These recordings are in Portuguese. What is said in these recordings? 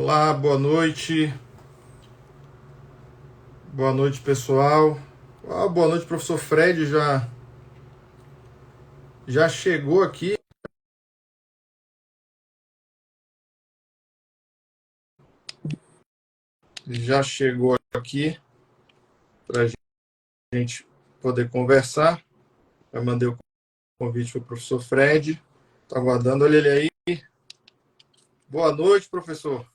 Olá, boa noite. Boa noite, pessoal. Boa noite, professor Fred. Já chegou aqui. Já chegou aqui para a gente poder conversar. Eu mandei o convite para o professor Fred. Estou aguardando. Olha ele aí. Boa noite, professor.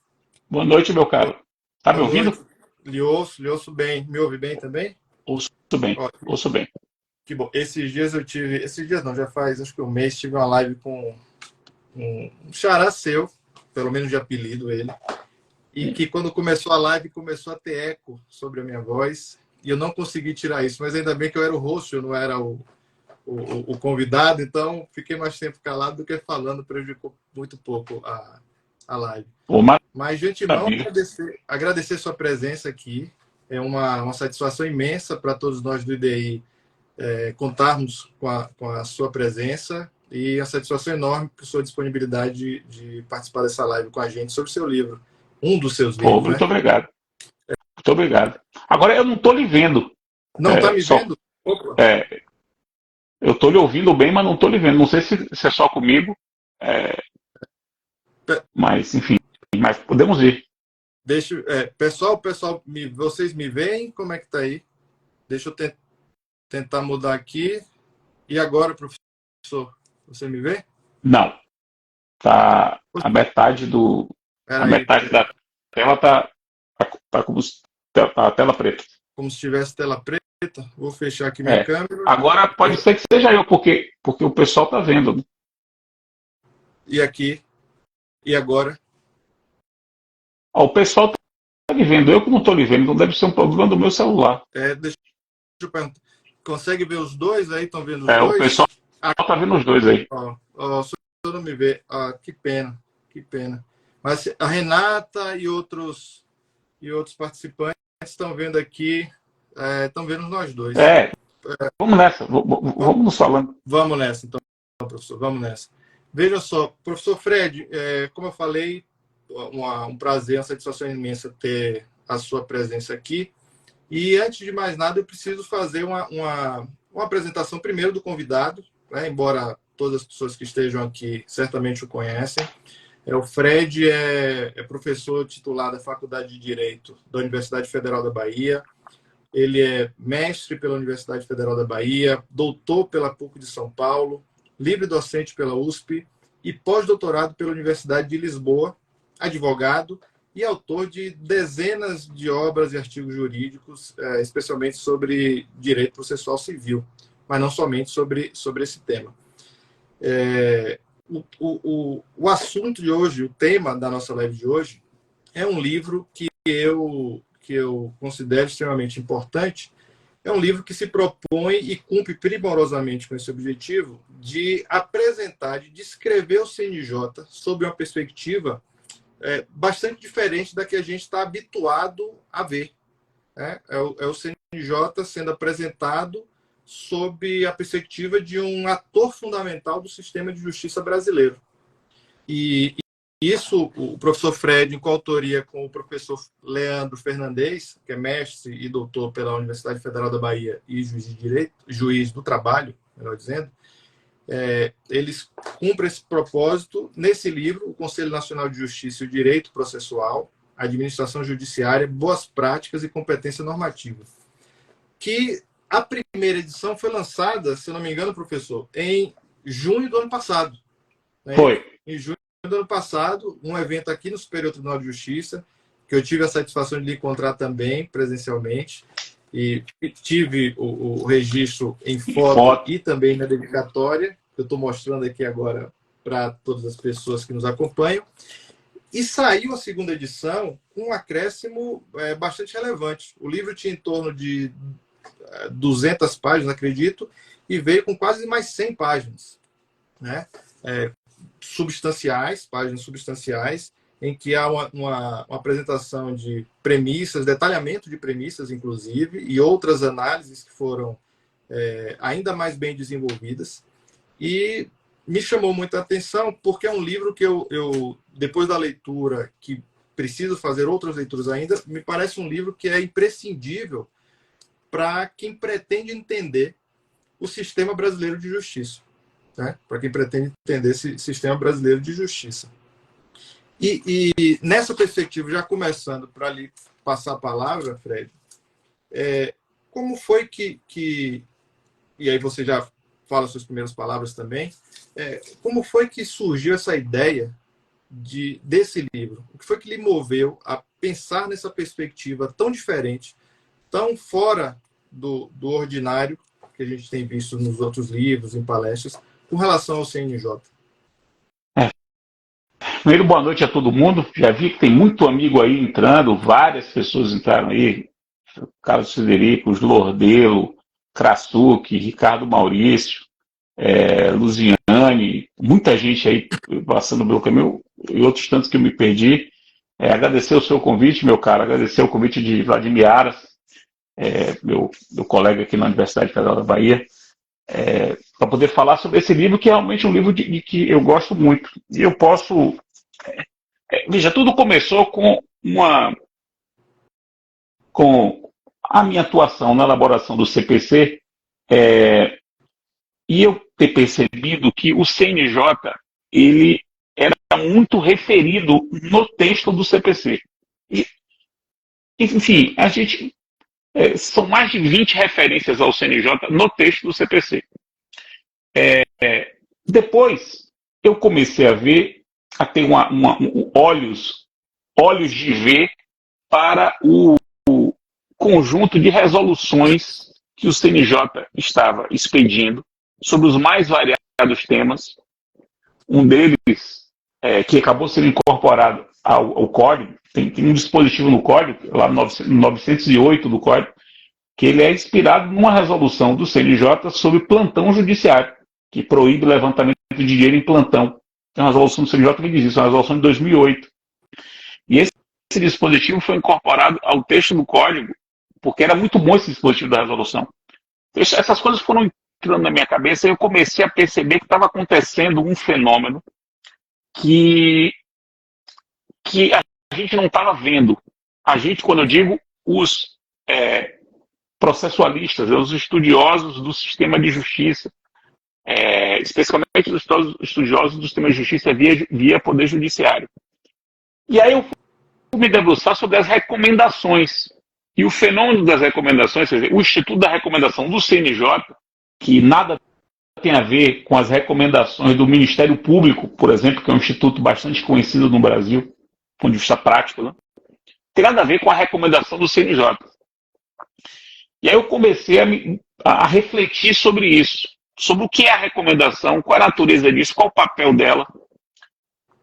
Boa noite, meu caro. Tá me Boa ouvindo? noite. Lhe ouço bem. Me ouve bem também? Ouço bem, Ó, ouço bem. que bom. Esses dias eu tive. Esses dias não, já faz acho que um mês, tive uma live com um xará seu, pelo menos de apelido ele. E que quando começou a live, começou a ter eco sobre a minha voz. E eu não consegui tirar isso. Mas ainda bem que eu era o host, eu não era o convidado. Então, fiquei mais tempo calado do que falando. Prejudicou muito pouco a live. Pô, Mas, de antemão, maravilha. agradecer sua presença aqui. É uma satisfação imensa para todos nós do IDI contarmos com a sua presença. E a satisfação enorme por sua disponibilidade de participar dessa live com a gente sobre o seu livro. Um dos seus Pô, livros, né? muito obrigado. Muito obrigado. Agora, eu não tô lhe vendo. Não está me Só, vendo? Opa. é, eu tô lhe ouvindo bem, mas não tô lhe vendo. Não sei se é só comigo, é, mas, enfim. Mas podemos ir. Pessoal, vocês me veem? Como é que tá aí? Deixa eu tentar mudar aqui. E agora, professor, você me vê? Não. Tá a metade a Peraí, metade da tela tá como tá a tela preta. como se tivesse tela preta. Vou fechar aqui minha É. câmera. Agora pode ser que seja eu, porque o pessoal tá vendo, né? E aqui. E agora? Ó, o pessoal tá lhe vendo, eu que não tô lhe vendo, então deve ser um problema do meu celular. Deixa eu perguntar. Consegue ver os dois aí? Estão vendo os É, o dois? pessoal tá vendo os dois aí. O senhor não me vê. Que pena, que pena. Mas a Renata e outros participantes estão vendo aqui, estão vendo nós dois. É, vamos nessa, vamos nos falando. Vamos nessa, então, professor, vamos nessa. Veja só, professor Fred, como eu falei, um prazer, uma satisfação imensa ter a sua presença aqui. E antes de mais nada, eu preciso fazer uma apresentação primeiro do convidado, né? Embora todas as pessoas que estejam aqui certamente o conhecem. O Fred é professor titular da Faculdade de Direito da Universidade Federal da Bahia. Ele é mestre pela Universidade Federal da Bahia, doutor pela PUC de São Paulo, livre docente pela USP e pós-doutorado pela Universidade de Lisboa, advogado e autor de dezenas de obras e artigos jurídicos, especialmente sobre direito processual civil, mas não somente sobre esse tema. O assunto de hoje, o tema da nossa live de hoje, é um livro que eu considero extremamente importante. É um livro que se propõe e cumpre primorosamente com esse objetivo de apresentar, de descrever o CNJ sob uma perspectiva bastante diferente da que a gente está habituado a ver. É o CNJ sendo apresentado sob a perspectiva de um ator fundamental do sistema de justiça brasileiro. E isso, o professor Fred, em coautoria com o professor Leandro Fernandes, que é mestre e doutor pela Universidade Federal da Bahia e juiz de direito, juiz do trabalho, melhor dizendo, eles cumprem esse propósito nesse livro, o Conselho Nacional de Justiça e o Direito Processual, Administração Judiciária, Boas Práticas e Competência Normativa, que a primeira edição foi lançada, se não me engano, professor, em junho do ano passado. Né? Foi. Em junho do ano passado, um evento aqui no Superior Tribunal de Justiça, que eu tive a satisfação de lhe encontrar também presencialmente, e tive o registro em foto e também na dedicatória, que eu estou mostrando aqui agora para todas as pessoas que nos acompanham. E saiu a segunda edição com um acréscimo bastante relevante. O livro tinha em torno de 200 páginas, acredito, e veio com quase mais 100 páginas, né? Páginas substanciais, em que há uma apresentação de premissas, detalhamento de premissas, inclusive, e outras análises que foram ainda mais bem desenvolvidas. E me chamou muita atenção porque é um livro que eu depois da leitura, que preciso fazer outras leituras ainda, me parece um livro que é imprescindível para quem pretende entender o sistema brasileiro de justiça. Né? Para quem pretende entender esse sistema brasileiro de justiça. E nessa perspectiva, já começando para lhe passar a palavra, Fred, como foi que... E aí você já fala suas primeiras palavras também. Como foi que surgiu essa ideia desse livro? O que foi que lhe moveu a pensar nessa perspectiva tão diferente, tão fora do ordinário que a gente tem visto nos outros livros, em palestras, com relação ao CNJ? Primeiro, boa noite a todo mundo. Já vi que tem muito amigo aí entrando, várias pessoas entraram aí. Carlos Frederico, Lordelo, Krasuki, Ricardo Maurício, Luziane, muita gente aí passando pelo caminho, e outros tantos que eu me perdi. Agradecer o seu convite, meu caro, agradecer o convite de Vladimir Aras, meu colega aqui na Universidade Federal da Bahia, para poder falar sobre esse livro, que é realmente um livro de que eu gosto muito. E eu posso... veja, tudo começou com a minha atuação na elaboração do CPC, e eu ter percebido que o CNJ ele era muito referido no texto do CPC. E, enfim, a gente... são mais de 20 referências ao CNJ no texto do CPC. Depois, eu comecei a ter olhos de ver para o conjunto de resoluções que o CNJ estava expedindo sobre os mais variados temas. Um deles, que acabou sendo incorporado ao Código, tem um dispositivo no Código, lá no 908 do Código, que ele é inspirado numa resolução do CNJ sobre plantão judiciário, que proíbe levantamento de dinheiro em plantão. Tem uma resolução do CNJ que diz isso, uma resolução de 2008. E esse dispositivo foi incorporado ao texto do Código, porque era muito bom esse dispositivo da resolução. Essas coisas foram entrando na minha cabeça e eu comecei a perceber que estava acontecendo um fenômeno que a gente não estava vendo. A gente, quando eu digo os processualistas, os estudiosos do sistema de justiça, especialmente os estudiosos do sistema de justiça via Poder Judiciário. E aí eu fui me debruçar sobre as recomendações. E o fenômeno das recomendações, quer dizer, o Instituto da Recomendação do CNJ, que nada tem a ver com as recomendações do Ministério Público, por exemplo, que é um instituto bastante conhecido no Brasil, do ponto de vista prático, né? Tem nada a ver com a recomendação do CNJ. E aí eu comecei a refletir sobre isso, sobre o que é a recomendação, qual é a natureza disso, qual é o papel dela.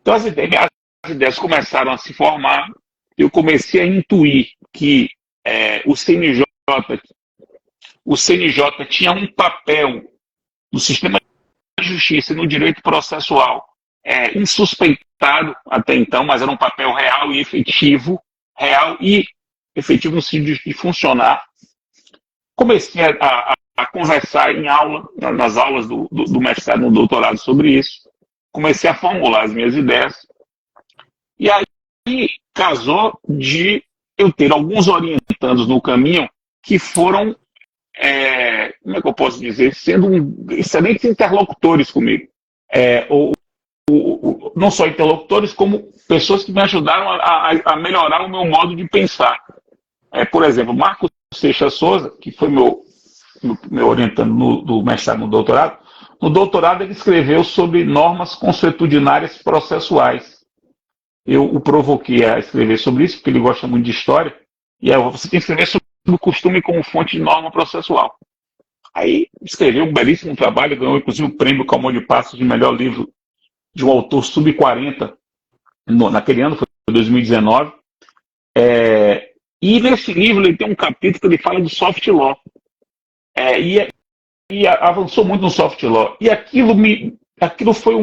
Então as ideias começaram a se formar, eu comecei a intuir que o CNJ tinha um papel no sistema de justiça e no direito processual insuspeitado até então, mas era um papel real e efetivo no sentido de funcionar. Comecei a conversar em aula, nas aulas do mestrado e do doutorado sobre isso, comecei a formular as minhas ideias, e aí casou de eu ter alguns orientandos no caminho que foram, como é que eu posso dizer, sendo excelentes interlocutores comigo. Não só interlocutores, como pessoas que me ajudaram a melhorar o meu modo de pensar. Por exemplo, Marcos Seixas Souza, que foi meu orientando do mestrado no doutorado. No doutorado ele escreveu sobre normas consuetudinárias processuais. Eu o provoquei a escrever sobre isso, porque ele gosta muito de história, e aí você tem que escrever sobre o costume como fonte de norma processual. Aí escreveu um belíssimo trabalho, ganhou inclusive o prêmio Calmon de Passos de melhor livro de um autor sub-40, naquele ano, foi 2019. E nesse livro ele tem um capítulo que ele fala de soft law. E avançou muito no soft law. E aquilo foi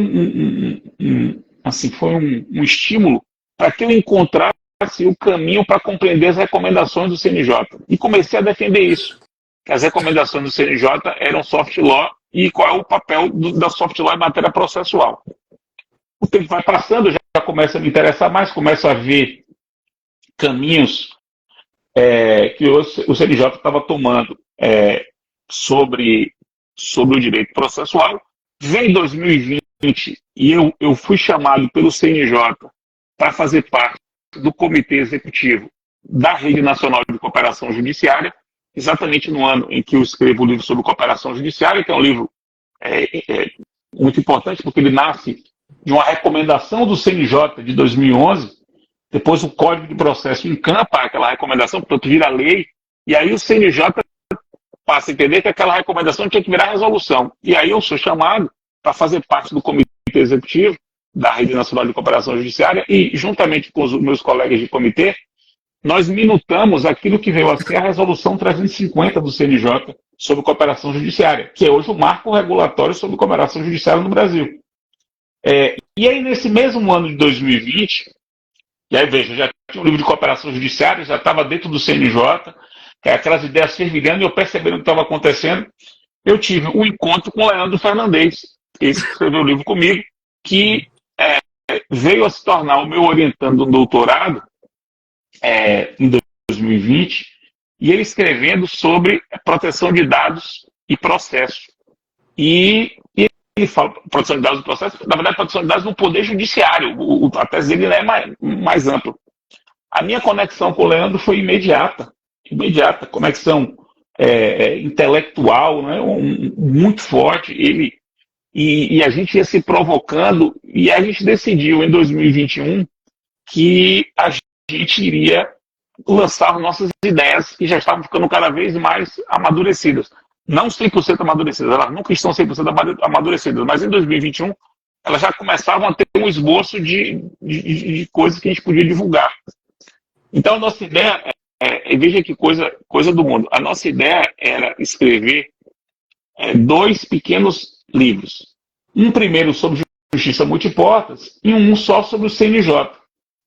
foi um estímulo para que eu encontrasse o caminho para compreender as recomendações do CNJ. E comecei a defender isso. Que as recomendações do CNJ eram soft law e qual é o papel da soft law em matéria processual. O tempo vai passando, eu já começo a me interessar mais, começo a ver caminhos que o CNJ estava tomando sobre o direito processual. Vem 2020 e eu fui chamado pelo CNJ para fazer parte do Comitê Executivo da Rede Nacional de Cooperação Judiciária, exatamente no ano em que eu escrevo o livro sobre cooperação judiciária, que é um livro muito importante, porque ele nasce de uma recomendação do CNJ de 2011, depois o Código de Processo encampa aquela recomendação, portanto vira lei, e aí o CNJ passa a entender que aquela recomendação tinha que virar resolução. E aí eu sou chamado para fazer parte do Comitê Executivo da Rede Nacional de Cooperação Judiciária e, juntamente com os meus colegas de comitê, nós minutamos aquilo que veio a ser a Resolução 350 do CNJ sobre cooperação judiciária, que é hoje o marco regulatório sobre cooperação judiciária no Brasil. E aí, nesse mesmo ano de 2020, e aí, veja, já tinha um livro de cooperação judiciária, já estava dentro do CNJ, aquelas ideias fervilhando, e eu percebendo o que estava acontecendo, eu tive um encontro com o Leandro Fernandes, esse que escreveu o livro comigo, que veio a se tornar o meu orientando no doutorado em 2020, e ele escrevendo sobre proteção de dados e processo. E ele fala proteção de dados e processo, na verdade, proteção de dados no poder judiciário. A tese dele é mais ampla. A minha conexão com o Leandro foi imediata, conexão intelectual, né, muito forte. E a gente ia se provocando, e a gente decidiu em 2021 que a gente iria lançar nossas ideias, que já estavam ficando cada vez mais amadurecidas. Não 100% amadurecidas, elas nunca estão 100% amadurecidas, mas em 2021 elas já começavam a ter um esboço de coisas que a gente podia divulgar. Então a nossa ideia, veja que coisa do mundo, a nossa ideia era escrever 2 pequenos livros. Um primeiro sobre justiça multiportas e um só sobre o CNJ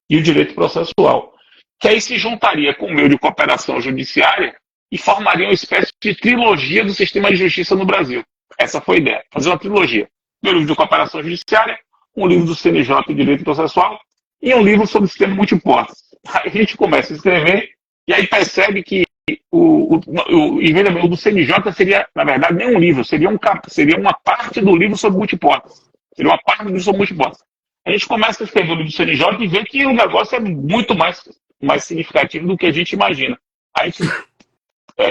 e o direito processual, que aí se juntaria com o meu de cooperação judiciária e formaria uma espécie de trilogia do sistema de justiça no Brasil. Essa foi a ideia, fazer uma trilogia. Meu livro de cooperação judiciária, um livro do CNJ e direito processual e um livro sobre o sistema multiportas. Aí a gente começa a escrever e aí percebe que o do CNJ seria, na verdade, nem um livro, seria uma parte do livro sobre multiportas. Seria uma parte do livro sobre multiportas. A gente começa a escrever o livro do CNJ e vê que o negócio é muito mais significativo do que a gente imagina. Aí a gente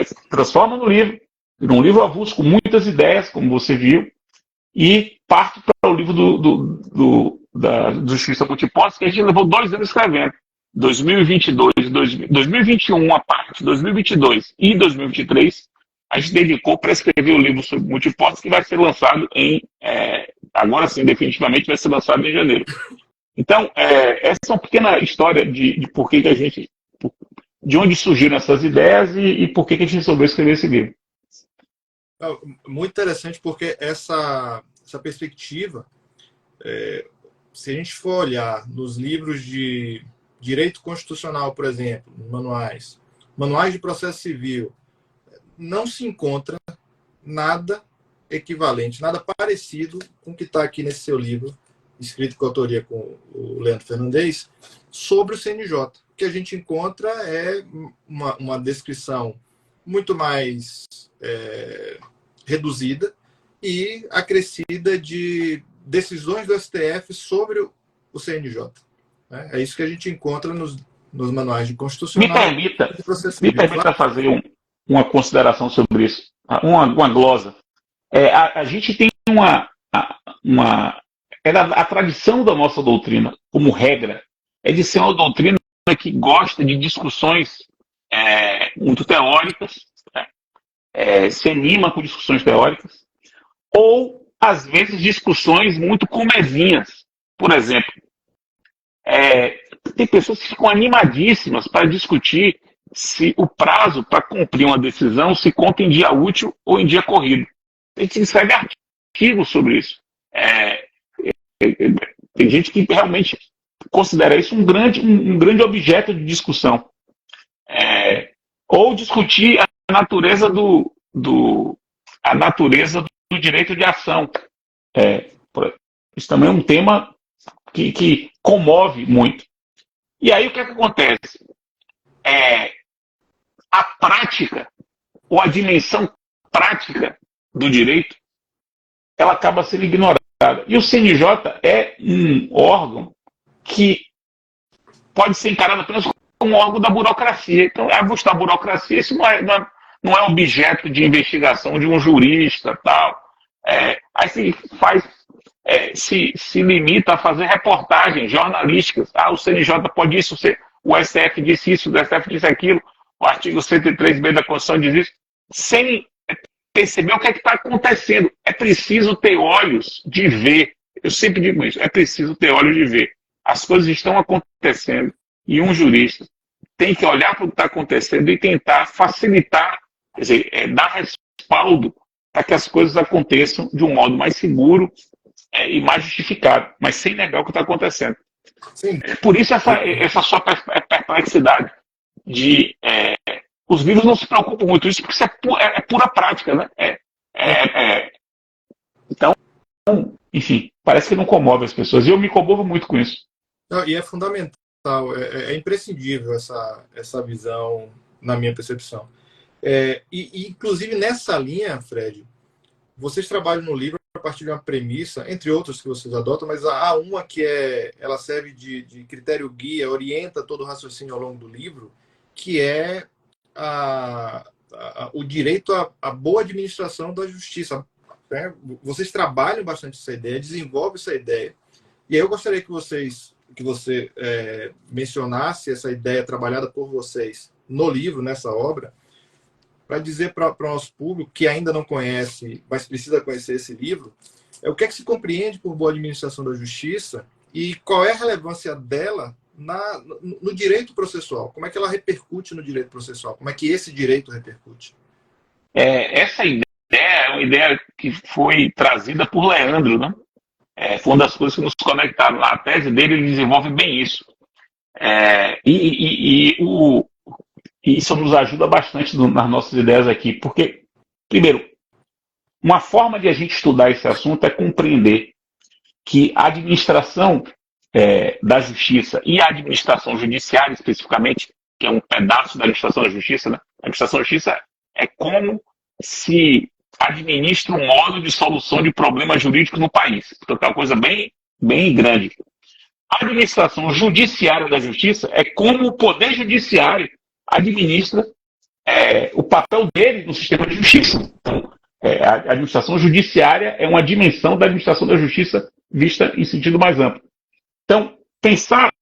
se transforma no livro, num livro avulso com muitas ideias, como você viu, e parte para o livro da Justiça Multiportas, que a gente levou 2 anos escrevendo. 2021, a parte, 2022 e 2023, a gente dedicou para escrever o livro sobre multiportas, que vai ser lançado agora sim, definitivamente, vai ser lançado em janeiro. Então, essa é uma pequena história de por que a gente, de onde surgiram essas ideias e por que a gente resolveu escrever esse livro. Muito interessante, porque essa perspectiva, se a gente for olhar nos livros de direito constitucional, por exemplo, manuais de processo civil, não se encontra nada equivalente, nada parecido com o que está aqui nesse seu livro, escrito com autoria com o Leandro Fernandes, sobre o CNJ. O que a gente encontra é uma descrição muito mais reduzida e acrescida de decisões do STF sobre o CNJ. É isso que a gente encontra nos manuais de constitucional. Me permita fazer uma consideração sobre isso, uma glosa. A gente tem a tradição da nossa doutrina, como regra, é de ser uma doutrina que gosta de discussões muito teóricas, se anima com discussões teóricas, ou, às vezes, discussões muito comezinhas. Por exemplo, tem pessoas que ficam animadíssimas para discutir se o prazo para cumprir uma decisão se conta em dia útil ou em dia corrido. A gente escreve artigos sobre isso. Tem gente que realmente considera isso um grande objeto de discussão. Ou discutir a natureza do direito de ação. Isso também é um tema que comove muito. E aí o que acontece? a prática, ou a dimensão prática do direito, ela acaba sendo ignorada. E o CNJ é um órgão que pode ser encarado apenas como um órgão da burocracia. Então, buscar a burocracia, isso não é objeto de investigação de um jurista, tal. Aí se limita a fazer reportagens jornalísticas. O CNJ pode isso, o STF disse isso, o STF disse aquilo, o artigo 103b da Constituição diz isso, sem perceber o que é que está acontecendo. É preciso ter olhos de ver. Eu sempre digo isso, é preciso ter olhos de ver. As coisas estão acontecendo e um jurista tem que olhar para o que está acontecendo e tentar facilitar, quer dizer, dar respaldo para que as coisas aconteçam de um modo mais seguro e mais justificado, mas sem negar o que está acontecendo. Sim. Por isso essa sua perplexidade de... os livros não se preocupam muito com isso, porque isso é pura prática, né? Então, enfim, parece que não comove as pessoas. E eu me comovo muito com isso. Não, e é fundamental, é imprescindível essa visão, na minha percepção. Inclusive, nessa linha, Fred, vocês trabalham no livro a partir de uma premissa, entre outras que vocês adotam, mas há uma que ela serve de critério guia, orienta todo o raciocínio ao longo do livro, que é o direito à boa administração da justiça. Né? Vocês trabalham bastante essa ideia, desenvolvem essa ideia, e aí eu gostaria que você mencionasse essa ideia trabalhada por vocês no livro, nessa obra, para dizer para o nosso público que ainda não conhece, mas precisa conhecer esse livro, o que é que se compreende por boa administração da justiça e qual é a relevância dela no direito processual. Como é que ela repercute no direito processual? Como é que esse direito repercute? Essa ideia é uma ideia que foi trazida por Leandro, né? Foi uma das coisas que nos conectaram lá. A tese dele, ele desenvolve bem isso. Isso nos ajuda bastante nas nossas ideias aqui, porque, primeiro, uma forma de a gente estudar esse assunto é compreender que a administração da justiça e a administração judiciária, especificamente, que é um pedaço da administração da justiça, né? A administração da justiça é como se administra um modo de solução de problemas jurídicos no país. Então, é uma coisa bem, bem grande. A administração judiciária da justiça é como o poder judiciário administra o papel dele no sistema de justiça. Então, a administração judiciária é uma dimensão da administração da justiça vista em sentido mais amplo. Então, pensar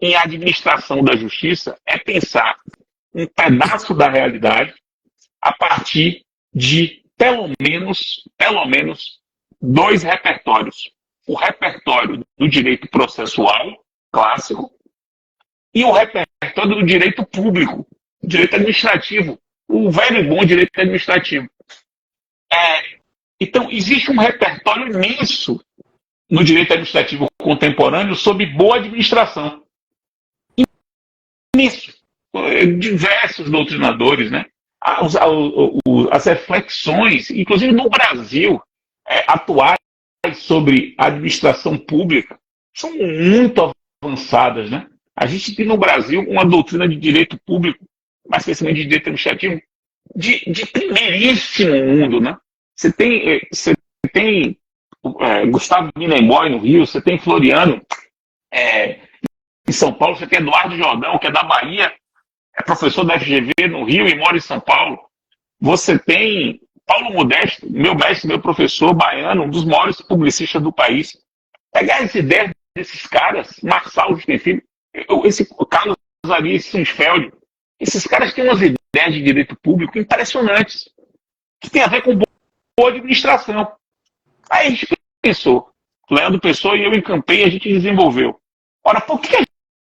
em administração da justiça é pensar um pedaço da realidade a partir de pelo menos dois repertórios. O repertório do direito processual clássico e o repertório do direito público, direito administrativo, o velho e bom direito administrativo. Então, existe um repertório imenso no direito administrativo contemporâneo sobre boa administração. Imenso. Diversos doutrinadores, né? As reflexões, inclusive no Brasil, atuais sobre administração pública, são muito avançadas, né? A gente tem no Brasil uma doutrina de direito público, mais especialmente de direito administrativo, de primeiríssimo mundo, né? Você tem Gustavo Milenboy no Rio, você tem Floriano em São Paulo, você tem Eduardo Jordão, que é da Bahia, é professor da FGV no Rio e mora em São Paulo. Você tem Paulo Modesto, meu mestre, meu professor baiano, um dos maiores publicistas do país. Pegar as ideias desses caras, Marçal Justin Filho, esse Carlos Ari Sinsfeld, esses caras têm umas ideias de direito público impressionantes, que tem a ver com boa administração. Aí a gente pensou, Leandro pensou e eu encampei e a gente desenvolveu. Ora, por que a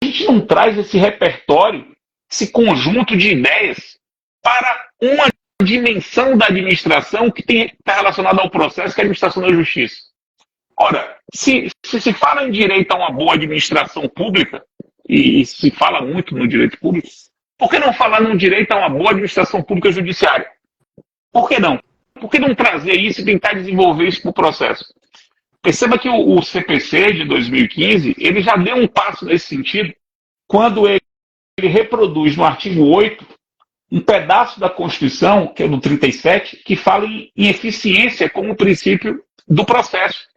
gente não traz esse repertório, esse conjunto de ideias para uma dimensão da administração que está relacionada ao processo, que é a administração da justiça? Ora, se fala em direito a uma boa administração pública, e se fala muito no direito público, por que não falar no direito a uma boa administração pública judiciária? Por que não? Por que não trazer isso e tentar desenvolver isso para o processo? Perceba que o CPC de 2015, ele já deu um passo nesse sentido, quando ele ele reproduz no artigo 8 um pedaço da Constituição, que é do 37, que fala em eficiência como princípio do processo.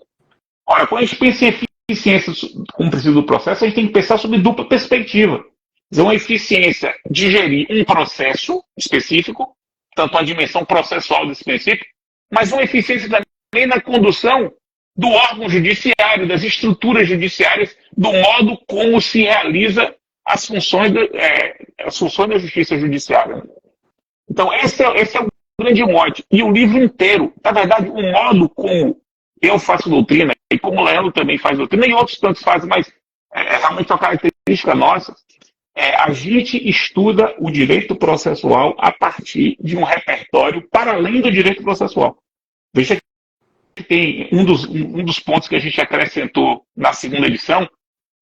Ora, quando a gente pensa em eficiência como princípio do processo, a gente tem que pensar sobre dupla perspectiva. Quer dizer, uma eficiência de gerir um processo específico, tanto a dimensão processual desse princípio, mas uma eficiência também na condução do órgão judiciário, das estruturas judiciárias, do modo como se realiza as funções da justiça judiciária. Então, esse é o grande mote. E o livro inteiro, na verdade, o modo como eu faço doutrina, e como o Leandro também faz doutrina, e outros tantos fazem, mas é realmente uma característica nossa, a gente estuda o direito processual a partir de um repertório para além do direito processual. Veja que tem um dos pontos que a gente acrescentou na segunda edição,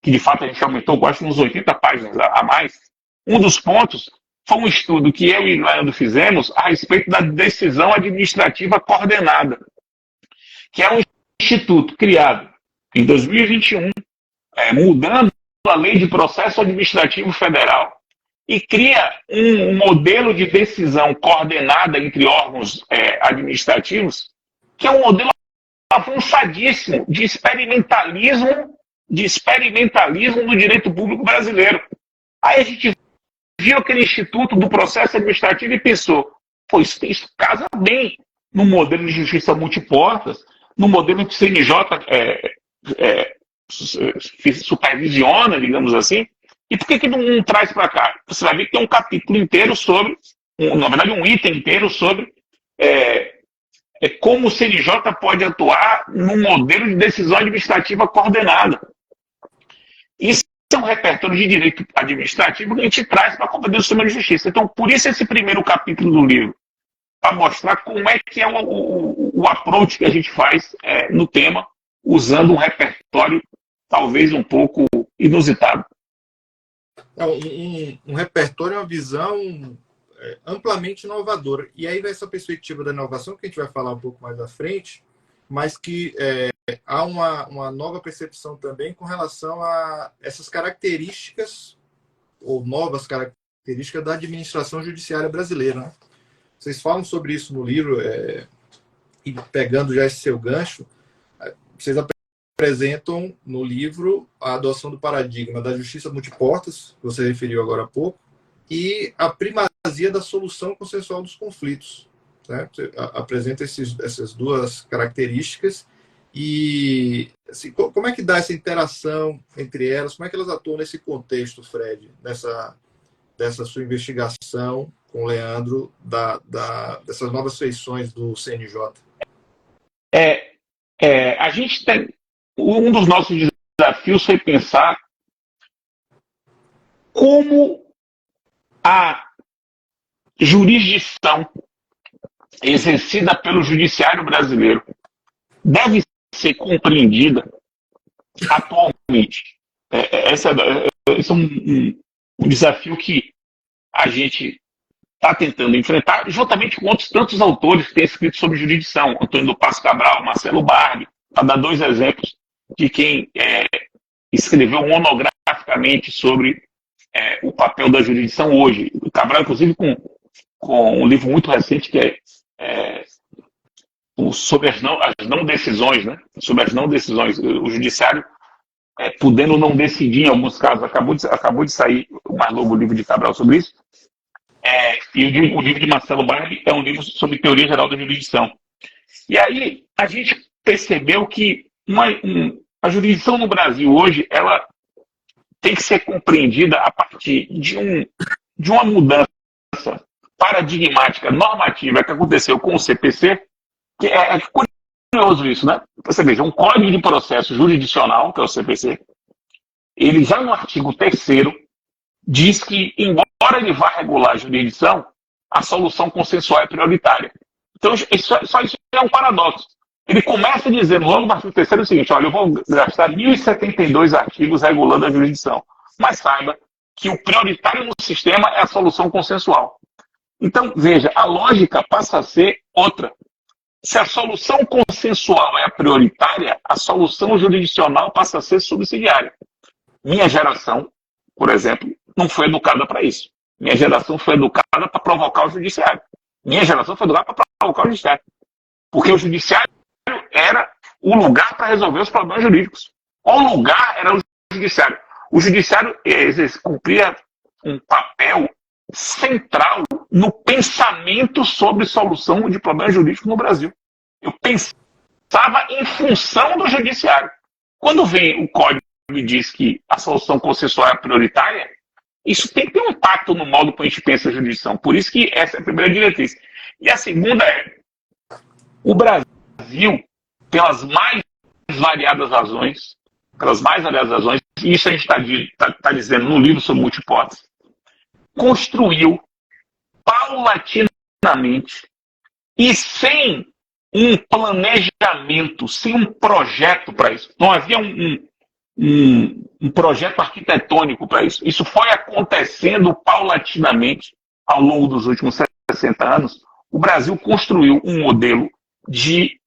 que de fato a gente aumentou quase uns 80 páginas a mais. Um dos pontos foi um estudo que eu e o Leandro fizemos a respeito da decisão administrativa coordenada, que é um instituto criado em 2021, mudando a Lei de Processo Administrativo Federal, e cria um modelo de decisão coordenada entre órgãos administrativos, que é um modelo avançadíssimo de experimentalismo no direito público brasileiro. Aí a gente viu aquele Instituto do Processo Administrativo e pensou, pô, isso casa bem no modelo de justiça multiportas, no modelo que o CNJ supervisiona, digamos assim, e por que não traz para cá? Você vai ver que tem um capítulo inteiro sobre, na verdade um item inteiro sobre como o CNJ pode atuar num modelo de decisão administrativa coordenada. Isso é um repertório de direito administrativo que a gente traz para a competência do sistema de justiça. Então, por isso esse primeiro capítulo do livro, para mostrar como é que é o approach que a gente faz no tema, usando um repertório talvez um pouco inusitado. Um repertório é uma visão amplamente inovadora. E aí, nessa perspectiva da inovação, que a gente vai falar um pouco mais à frente, mas que há uma nova percepção também com relação a essas características, ou novas características da administração judiciária brasileira, né? Vocês falam sobre isso no livro, e pegando já esse seu gancho, vocês apresentam no livro a adoção do paradigma da justiça multiportas, que você referiu agora há pouco, e a primazia da solução consensual dos conflitos. Né? Você apresenta essas duas características e assim, como é que dá essa interação entre elas? Como é que elas atuam nesse contexto, Fred, dessa sua investigação com o Leandro, dessas novas feições do CNJ? A gente tem... Um dos nossos desafios foi pensar como a jurisdição exercida pelo judiciário brasileiro deve ser compreendida atualmente. Esse é um desafio que a gente está tentando enfrentar, juntamente com outros tantos autores que têm escrito sobre jurisdição, Antônio do Passo Cabral, Marcelo Barbi, para dar dois exemplos de quem escreveu monograficamente sobre o papel da jurisdição hoje. O Cabral, inclusive, com um livro muito recente que sobre as não decisões, né? Sobre as não decisões. O judiciário podendo não decidir em alguns casos. Acabou de sair o mais novo livro de Cabral sobre isso. E o livro de Marcelo Barbi é um livro sobre teoria geral da jurisdição. E aí a gente percebeu que a jurisdição no Brasil hoje ela tem que ser compreendida a partir de uma mudança paradigmática normativa que aconteceu com o CPC, que é curioso isso, né? Você veja, um Código de Processo Jurisdicional, que é o CPC, ele já no artigo 3º diz que, embora ele vá regular a jurisdição, a solução consensual é prioritária. Então, só isso é um paradoxo. Ele começa dizendo, logo no artigo 3º, o seguinte, olha, eu vou gastar 1.072 artigos regulando a jurisdição, mas saiba que o prioritário no sistema é a solução consensual. Então, veja, a lógica passa a ser outra. Se a solução consensual é a prioritária, a solução jurisdicional passa a ser subsidiária. Minha geração, por exemplo, não foi educada para isso. Minha geração foi educada para provocar o judiciário. Minha geração foi educada para provocar o judiciário. Porque o judiciário era o lugar para resolver os problemas jurídicos. O lugar era o judiciário. O judiciário cumpria um papel central no pensamento sobre solução de problemas jurídicos no Brasil. Eu pensava em função do judiciário. Quando vem o código e diz que a solução consensual é prioritária, isso tem que ter um impacto no modo como a gente pensa a jurisdição. Por isso que essa é a primeira diretriz. E a segunda é, o Brasil, pelas mais variadas razões, e isso a gente está dizendo no livro sobre multihipótese, construiu paulatinamente e sem um planejamento, sem um projeto para isso. Não havia um projeto arquitetônico para isso. Isso foi acontecendo paulatinamente ao longo dos últimos 60 anos. O Brasil construiu um modelo de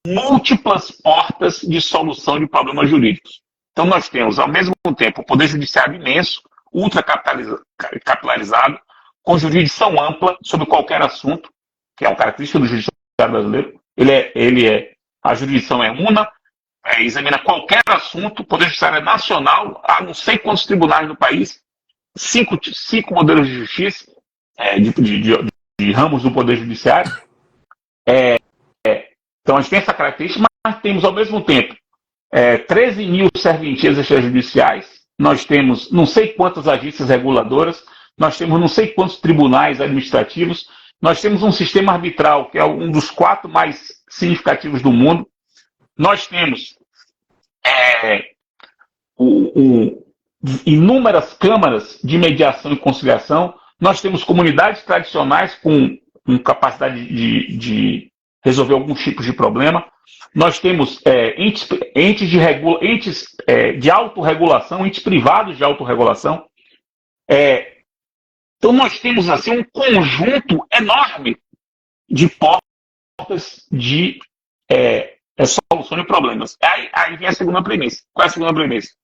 múltiplas portas de solução de problemas jurídicos. Então nós temos, ao mesmo tempo, o poder judiciário imenso, ultracapitalizado, com jurisdição ampla sobre qualquer assunto, que é uma característica do judiciário brasileiro. A jurisdição é una, examina qualquer assunto, o poder judiciário é nacional, há não sei quantos tribunais no país, cinco modelos de justiça, de ramos do poder judiciário. Então a gente tem essa característica, mas temos ao mesmo tempo 13 mil serventias extrajudiciais, nós temos não sei quantas agências reguladoras, nós temos não sei quantos tribunais administrativos, nós temos um sistema arbitral, que é um dos 4 mais significativos do mundo, nós temos inúmeras câmaras de mediação e conciliação, nós temos comunidades tradicionais com capacidade de resolver alguns tipos de problema, nós temos entes de autorregulação, entes privados de autorregulação. Então nós temos assim um conjunto enorme de portas de solução de problemas. Aí vem a segunda premissa. Qual é a segunda premissa?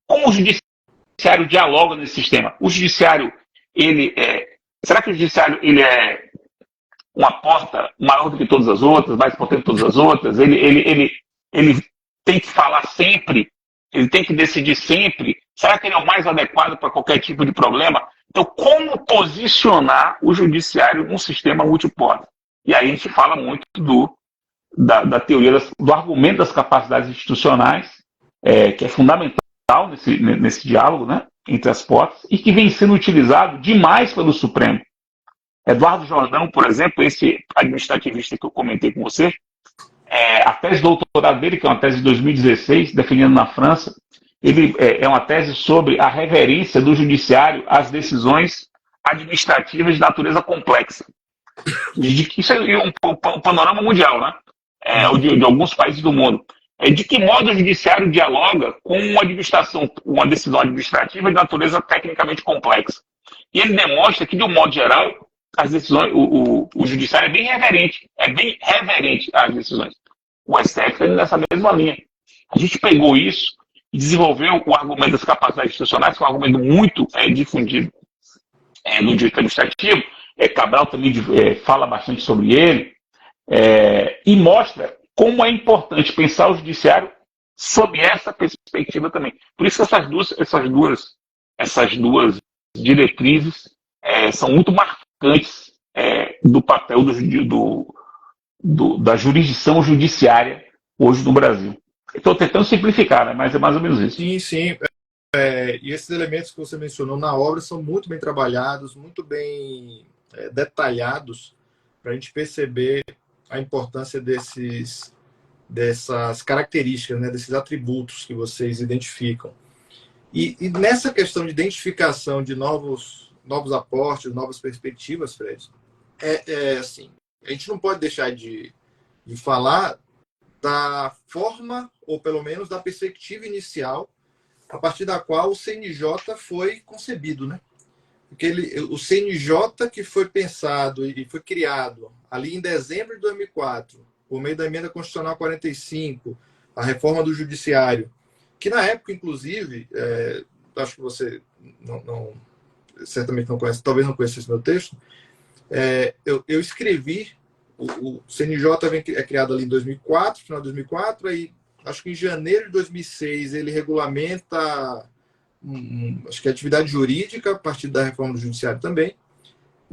Como o judiciário dialoga nesse sistema? O judiciário, será que o judiciário é uma porta maior do que todas as outras, mais potente que todas as outras? Ele tem que falar sempre? Ele tem que decidir sempre? Será que ele é o mais adequado para qualquer tipo de problema? Então, como posicionar o judiciário num sistema multipórte? E aí a gente fala muito da teoria, do argumento das capacidades institucionais, que é fundamental nesse diálogo, né, entre as portas, e que vem sendo utilizado demais pelo Supremo. Eduardo Jordão, por exemplo, esse administrativista que eu comentei com você, a tese de doutorado dele, que é uma tese de 2016, defendendo na França, ele é uma tese sobre a reverência do judiciário às decisões administrativas de natureza complexa. Isso é um panorama mundial, né? De alguns países do mundo. De que modo o judiciário dialoga com uma decisão administrativa de natureza tecnicamente complexa. E ele demonstra que, de um modo geral, as decisões, o judiciário é bem reverente às decisões. O STF está nessa mesma linha. A gente pegou isso e desenvolveu o argumento das capacidades institucionais, que é um argumento muito difundido no direito administrativo. Cabral também fala bastante sobre ele, e mostra como é importante pensar o judiciário sob essa perspectiva também. Por isso que essas duas diretrizes são muito marcantes do papel da jurisdição judiciária hoje no Brasil. Estou tentando simplificar, né? Mas é mais ou menos isso. Sim, sim. E esses elementos que você mencionou na obra são muito bem trabalhados, muito bem detalhados, para a gente perceber a importância dessas características, né? Desses atributos que vocês identificam. E nessa questão de identificação de novos aportes, novas perspectivas, Fred, assim, a gente não pode deixar de falar da forma, ou pelo menos da perspectiva inicial, a partir da qual o CNJ foi concebido, né? Porque o CNJ que foi pensado e foi criado ali em dezembro de 2004, por meio da Emenda Constitucional 45, a reforma do Judiciário, que na época, inclusive, acho que você certamente não conhece, talvez não conheça esse meu texto, eu escrevi, o CNJ é criado ali em 2004, final de 2004, aí acho que em janeiro de 2006 ele regulamenta, acho que atividade jurídica, a partir da reforma do judiciário também,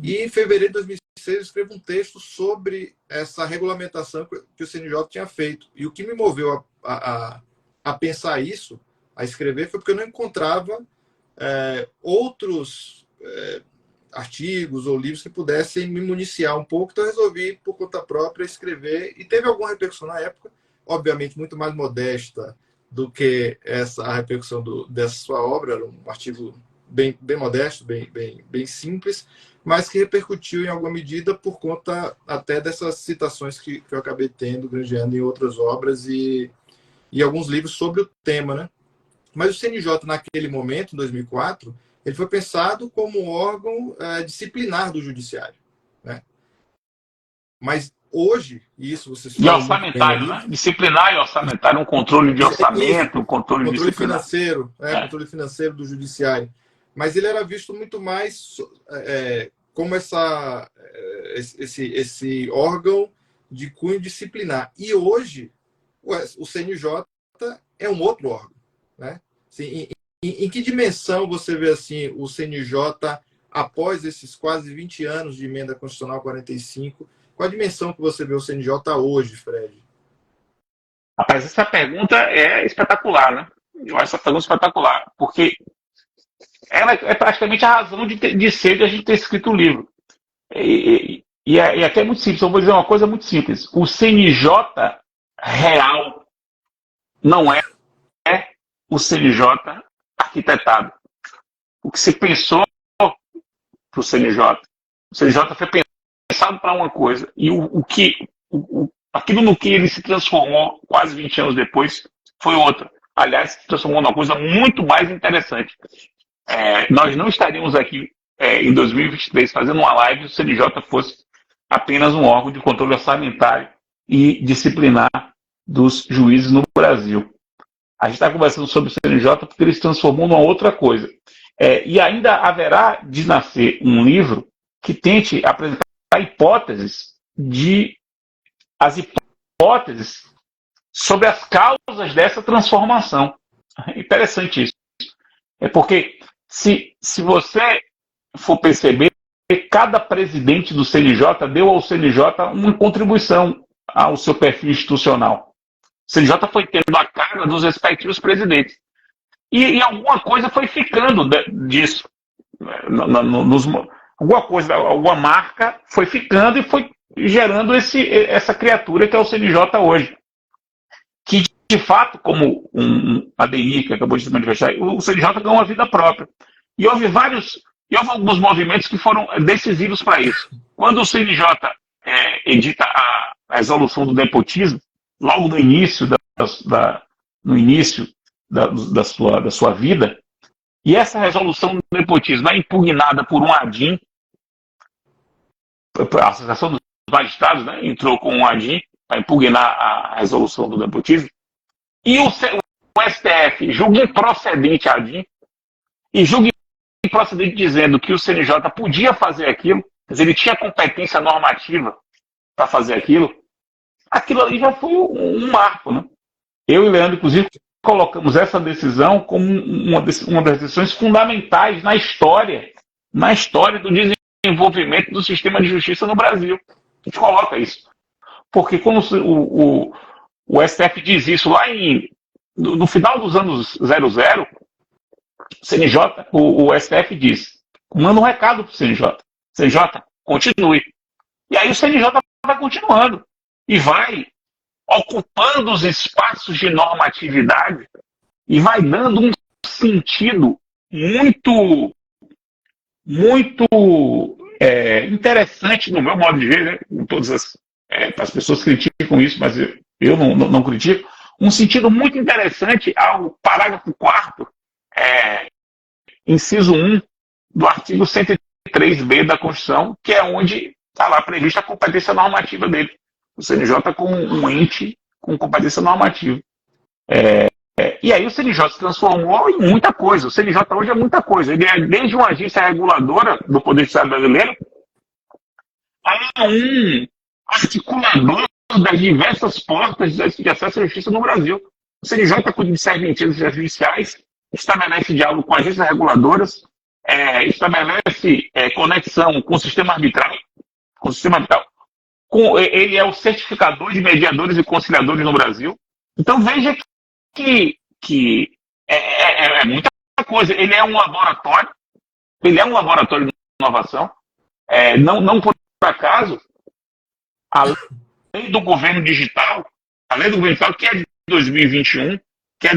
e em fevereiro de 2006 eu escrevo um texto sobre essa regulamentação que o CNJ tinha feito. E o que me moveu a pensar isso, a escrever, foi porque eu não encontrava outros artigos ou livros que pudessem me municiar um pouco, então eu resolvi, por conta própria, escrever, e teve alguma repercussão na época, obviamente muito mais modesta do que a repercussão dessa sua obra, era um artigo bem modesto, bem simples, mas que repercutiu em alguma medida por conta até dessas citações que eu acabei tendo, granjeando em outras obras e alguns livros sobre o tema, né? Mas o CNJ, naquele momento, em 2004, ele foi pensado como um órgão disciplinar do judiciário, né? Mas hoje, e isso vocês E falam muito bem no orçamentário, né? livro, Disciplinar e orçamentário, um controle de orçamento, um controle disciplinar. financeiro, controle financeiro do judiciário. Mas ele era visto muito mais como esse órgão de cunho disciplinar. E hoje, o CNJ é um outro órgão, né? Assim, em que dimensão você vê assim o CNJ após esses quase 20 anos de emenda constitucional 45? Qual a dimensão que você vê o CNJ hoje, Fred? Rapaz, essa pergunta é espetacular, né? Eu acho essa pergunta espetacular, porque ela é praticamente a razão de ser de a gente ter escrito o livro. E até muito simples, eu vou dizer uma coisa muito simples. O CNJ real não é o CNJ arquitetado. O que se pensou para o CNJ foi pensado para uma coisa, e aquilo no que ele se transformou quase 20 anos depois foi outra. Aliás, se transformou numa coisa muito mais interessante. Nós não estaríamos aqui em 2023 fazendo uma live se o CNJ fosse apenas um órgão de controle orçamentário e disciplinar dos juízes no Brasil. A gente está conversando sobre o CNJ porque ele se transformou numa outra coisa. E ainda haverá de nascer um livro que tente apresentar as hipóteses sobre as causas dessa transformação. É interessante isso. Porque se você for perceber, cada presidente do CNJ deu ao CNJ uma contribuição ao seu perfil institucional. O CNJ foi tendo a cara dos respectivos presidentes. E alguma coisa foi ficando disso. Alguma marca foi ficando e foi gerando essa criatura que é o CNJ hoje. Que, de fato, como a DI, que acabou de se manifestar, o CNJ ganhou uma vida própria. E houve alguns movimentos que foram decisivos para isso. Quando o CNJ edita a resolução do nepotismo, logo no início da sua vida, e essa resolução do nepotismo é impugnada por um ADIM, a Associação dos Magistrados, né, entrou com um ADIM para impugnar a resolução do nepotismo, e o STF julga improcedente a ADIM, e julga improcedente dizendo que o CNJ podia fazer aquilo, quer dizer, ele tinha competência normativa para fazer aquilo ali já foi um marco, né? Eu e Leandro, inclusive, colocamos essa decisão como uma das decisões fundamentais na história do desenvolvimento do sistema de justiça no Brasil. A gente coloca isso. Porque quando o STF diz isso lá no final dos anos 00, o STF diz, manda um recado para o CNJ. CNJ, continue. E aí o CNJ vai continuando. E vai ocupando os espaços de normatividade e vai dando um sentido muito interessante, no meu modo de ver, né? As pessoas criticam isso, mas eu não critico, um sentido muito interessante ao parágrafo 4º, inciso 1 do artigo 103b da Constituição, que é onde está lá prevista a competência normativa dele. O CNJ com um ente com competência normativa. E aí o CNJ se transformou em muita coisa. O CNJ hoje é muita coisa. Ele é desde uma agência reguladora do Poder Judiciário brasileiro a um articulador das diversas portas de acesso à justiça no Brasil. O CNJ cuida de serventias judiciais, estabelece diálogo com agências reguladoras, estabelece conexão com o sistema arbitral. Ele é o certificador de mediadores e conciliadores no Brasil. Então veja que é muita coisa. Ele é um laboratório de inovação. Não por acaso, a lei do governo digital, que é de 2021, que é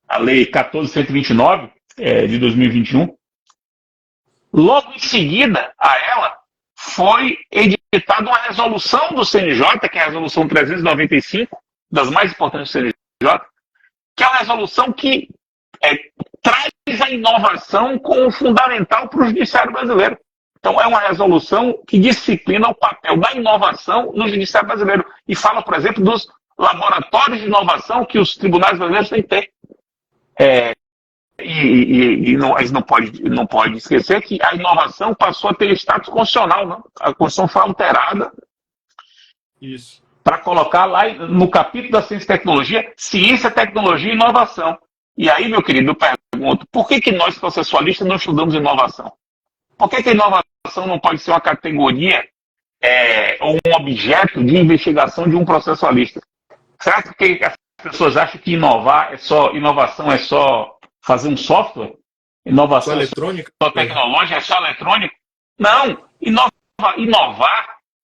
a lei 14.129 de 2021, logo em seguida a ela foi editada uma resolução do CNJ, que é a resolução 395, das mais importantes do CNJ, que é uma resolução que traz a inovação como fundamental para o judiciário brasileiro. Então, é uma resolução que disciplina o papel da inovação no judiciário brasileiro e fala, por exemplo, dos laboratórios de inovação que os tribunais brasileiros têm que ter. A gente não pode esquecer que a inovação passou a ter status constitucional, não? A Constituição foi alterada para colocar lá no capítulo da ciência e tecnologia, ciência, tecnologia e inovação. E aí, meu querido, eu pergunto, por que nós, processualistas, não estudamos inovação? Por que a inovação não pode ser uma categoria ou um objeto de investigação de um processualista? Será que as pessoas acham que inovação é só fazer um software? Inovação só eletrônica? É só tecnológica, é só eletrônica? Não.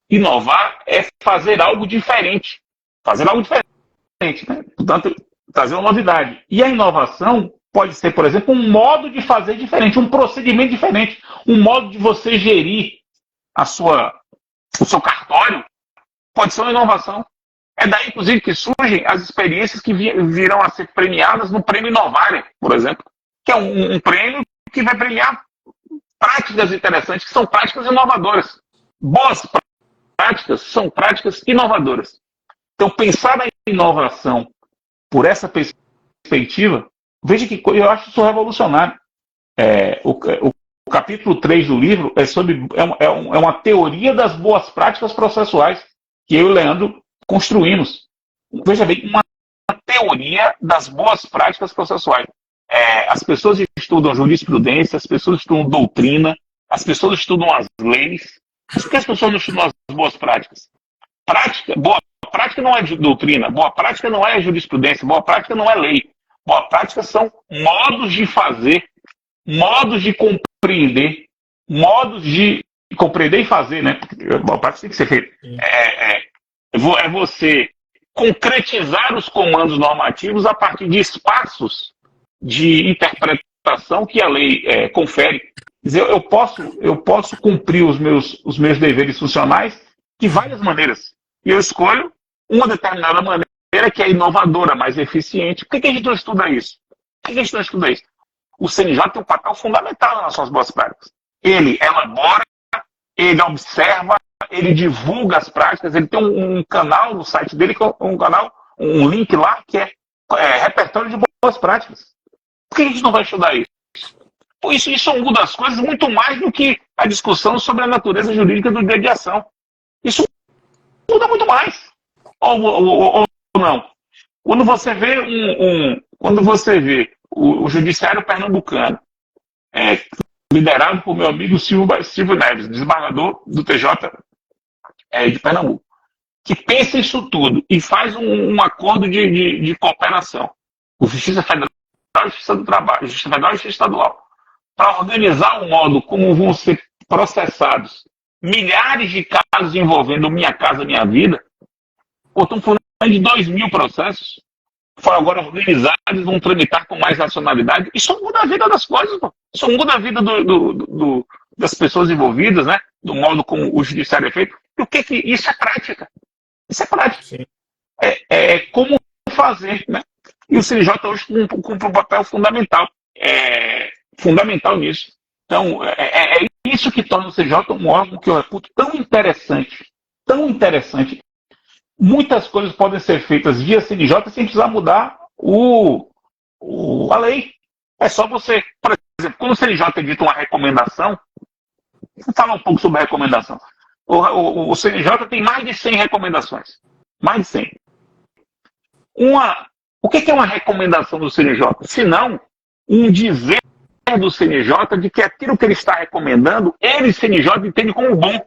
Inovar é fazer algo diferente. Fazer algo diferente, né? Portanto, trazer uma novidade. E a inovação pode ser, por exemplo, um modo de fazer diferente, um procedimento diferente, um modo de você gerir o seu cartório, pode ser uma inovação. É daí, inclusive, que surgem as experiências que virão a ser premiadas no Prêmio Inovare, por exemplo, que é um prêmio que vai premiar práticas interessantes, que são práticas inovadoras. Boas práticas são práticas inovadoras. Então, pensar na inovação por essa perspectiva, veja que eu acho isso revolucionário. O capítulo 3 do livro é uma teoria das boas práticas processuais que eu e o Leandro construímos. Veja bem, uma teoria das boas práticas processuais. As pessoas estudam jurisprudência, as pessoas estudam doutrina, as pessoas estudam as leis. Por que as pessoas não estudam as boas práticas? Boa prática não é doutrina, boa prática não é jurisprudência, boa prática não é lei. Boa prática são modos de fazer, modos de compreender, modos de compreender e fazer, né? Boa prática tem que ser feita. É você concretizar os comandos normativos a partir de espaços de interpretação que a lei confere. Quer dizer, eu posso cumprir os meus deveres funcionais de várias maneiras. E eu escolho uma determinada maneira que é inovadora, mais eficiente. Por que a gente não estuda isso? O CNJ tem um papel fundamental nas suas boas práticas. Ele elabora, ele observa, ele divulga as práticas, ele tem um canal no site dele, um link lá que é repertório de boas práticas. Por que a gente não vai estudar isso? Isso é uma das coisas muito mais do que a discussão sobre a natureza jurídica do direito de ação. Isso muda muito mais. Ou não. Quando você vê o judiciário pernambucano, liderado por meu amigo Silvio Neves, desembargador do TJ de Pernambuco, que pensa isso tudo e faz um acordo de cooperação com Justiça Federal, Justiça do Trabalho, Justiça Federal e Justiça Estadual, para organizar o modo como vão ser processados milhares de casos envolvendo Minha Casa Minha Vida. Estamos falando de 2.000 processos, foram agora organizados, vão tramitar com mais racionalidade. Isso muda a vida das coisas, pô. Isso muda a vida das pessoas envolvidas, né? Do modo como o judiciário é feito. E o que isso é prática? Isso é prática. Sim. É como fazer, né? E o CNJ hoje cumpre um papel fundamental. Fundamental nisso. Então, é isso que torna o CNJ um órgão que eu reputo tão interessante, muitas coisas podem ser feitas via CNJ sem precisar mudar a lei. É só você, por exemplo, quando o CNJ edita uma recomendação, vou falar um pouco sobre a recomendação. O CNJ tem mais de 100 recomendações. Mais de 100. O que é uma recomendação do CNJ? Se não, um dizer do CNJ de que aquilo que ele está recomendando, ele, CNJ, entende como bom.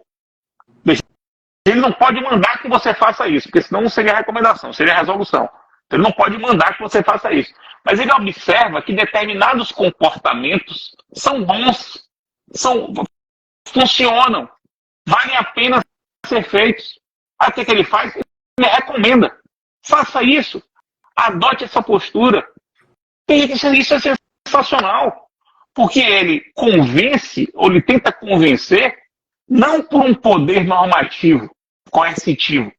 Ele não pode mandar que você faça isso, porque senão não seria recomendação, seria resolução. Ele não pode mandar que você faça isso. Mas ele observa que determinados comportamentos são bons, funcionam, valem a pena ser feitos. Aí o que ele faz? Ele recomenda. Faça isso. Adote essa postura. E isso é sensacional. Porque ele convence, ou ele tenta convencer, não por um poder normativo, coercitivo.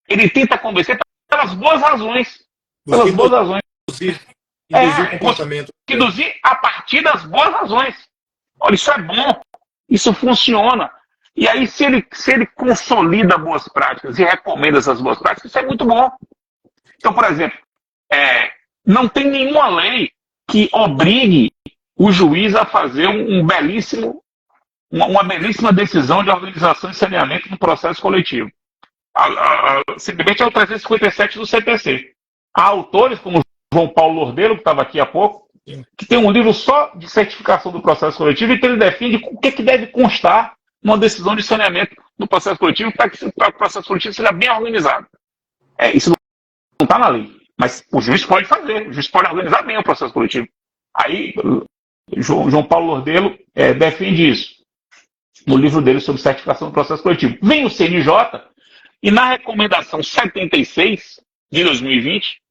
Ele tenta convencer pelas boas razões. Pelas boas razões. Induzir o comportamento. Induzir a partir das boas razões. Olha, isso é bom. Isso funciona. E aí, se ele consolida boas práticas e recomenda essas boas práticas, isso é muito bom. Então, por exemplo, não tem nenhuma lei que obrigue o juiz a fazer uma belíssima decisão de organização e saneamento no processo coletivo. Simplesmente é o 357 do CPC. Há autores, como João Paulo Lordeiro, que estava aqui há pouco, que tem um livro só de certificação do processo coletivo e que ele define o que deve constar numa decisão de saneamento no processo coletivo para que o processo coletivo seja bem organizado. Isso não está na lei, mas o juiz pode fazer, o juiz pode organizar bem o processo coletivo. Aí, João Paulo Lordeiro defende isso no livro dele sobre certificação do processo coletivo. Vem o CNJ e na recomendação 76 de 2020,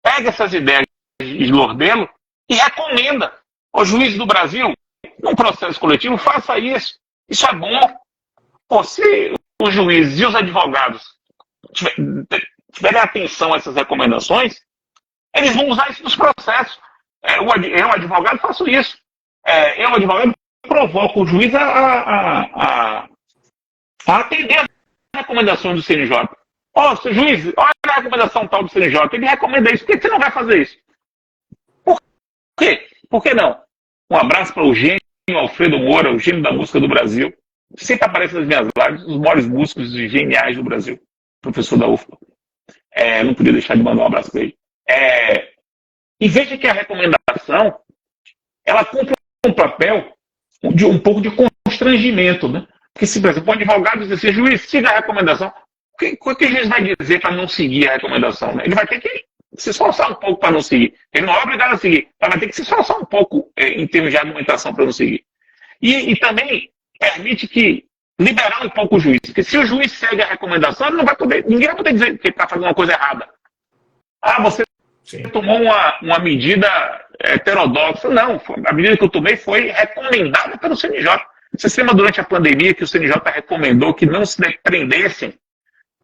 pega essas ideias de Lordeiro e recomenda ao juiz do Brasil, num processo coletivo, faça isso. Isso é bom. Pô, se os juízes e os advogados tiverem atenção a essas recomendações, eles vão usar isso nos processos. Eu, advogado, faço isso. Eu, advogado, provoco o juiz a atender as recomendações do CNJ. Seu juiz, olha a recomendação tal do CNJ, ele recomenda isso. Por que você não vai fazer isso? Por quê? Por que não? Um abraço para o gênio Alfredo Moura, o gênio da música do Brasil. Sempre aparece nas minhas lives, os maiores músicos e geniais do Brasil. Professor da UFPA. Não podia deixar de mandar um abraço para ele. E veja que a recomendação, ela cumpre um papel de um pouco de constrangimento, né? Porque se, por exemplo, um advogado diz assim, juiz, siga a recomendação. O que o juiz vai dizer para não seguir a recomendação? Né? Ele vai ter que se esforçar um pouco para não seguir. Ele não é obrigado a seguir, mas vai ter que se esforçar um pouco em termos de argumentação para não seguir. E também permite que liberar um pouco o juiz. Porque se o juiz segue a recomendação, ninguém vai poder dizer que ele está fazendo uma coisa errada. Você tomou uma medida heterodoxa. Não, a medida que eu tomei foi recomendada pelo CNJ. Você se lembra durante a pandemia que o CNJ recomendou que não se prendessem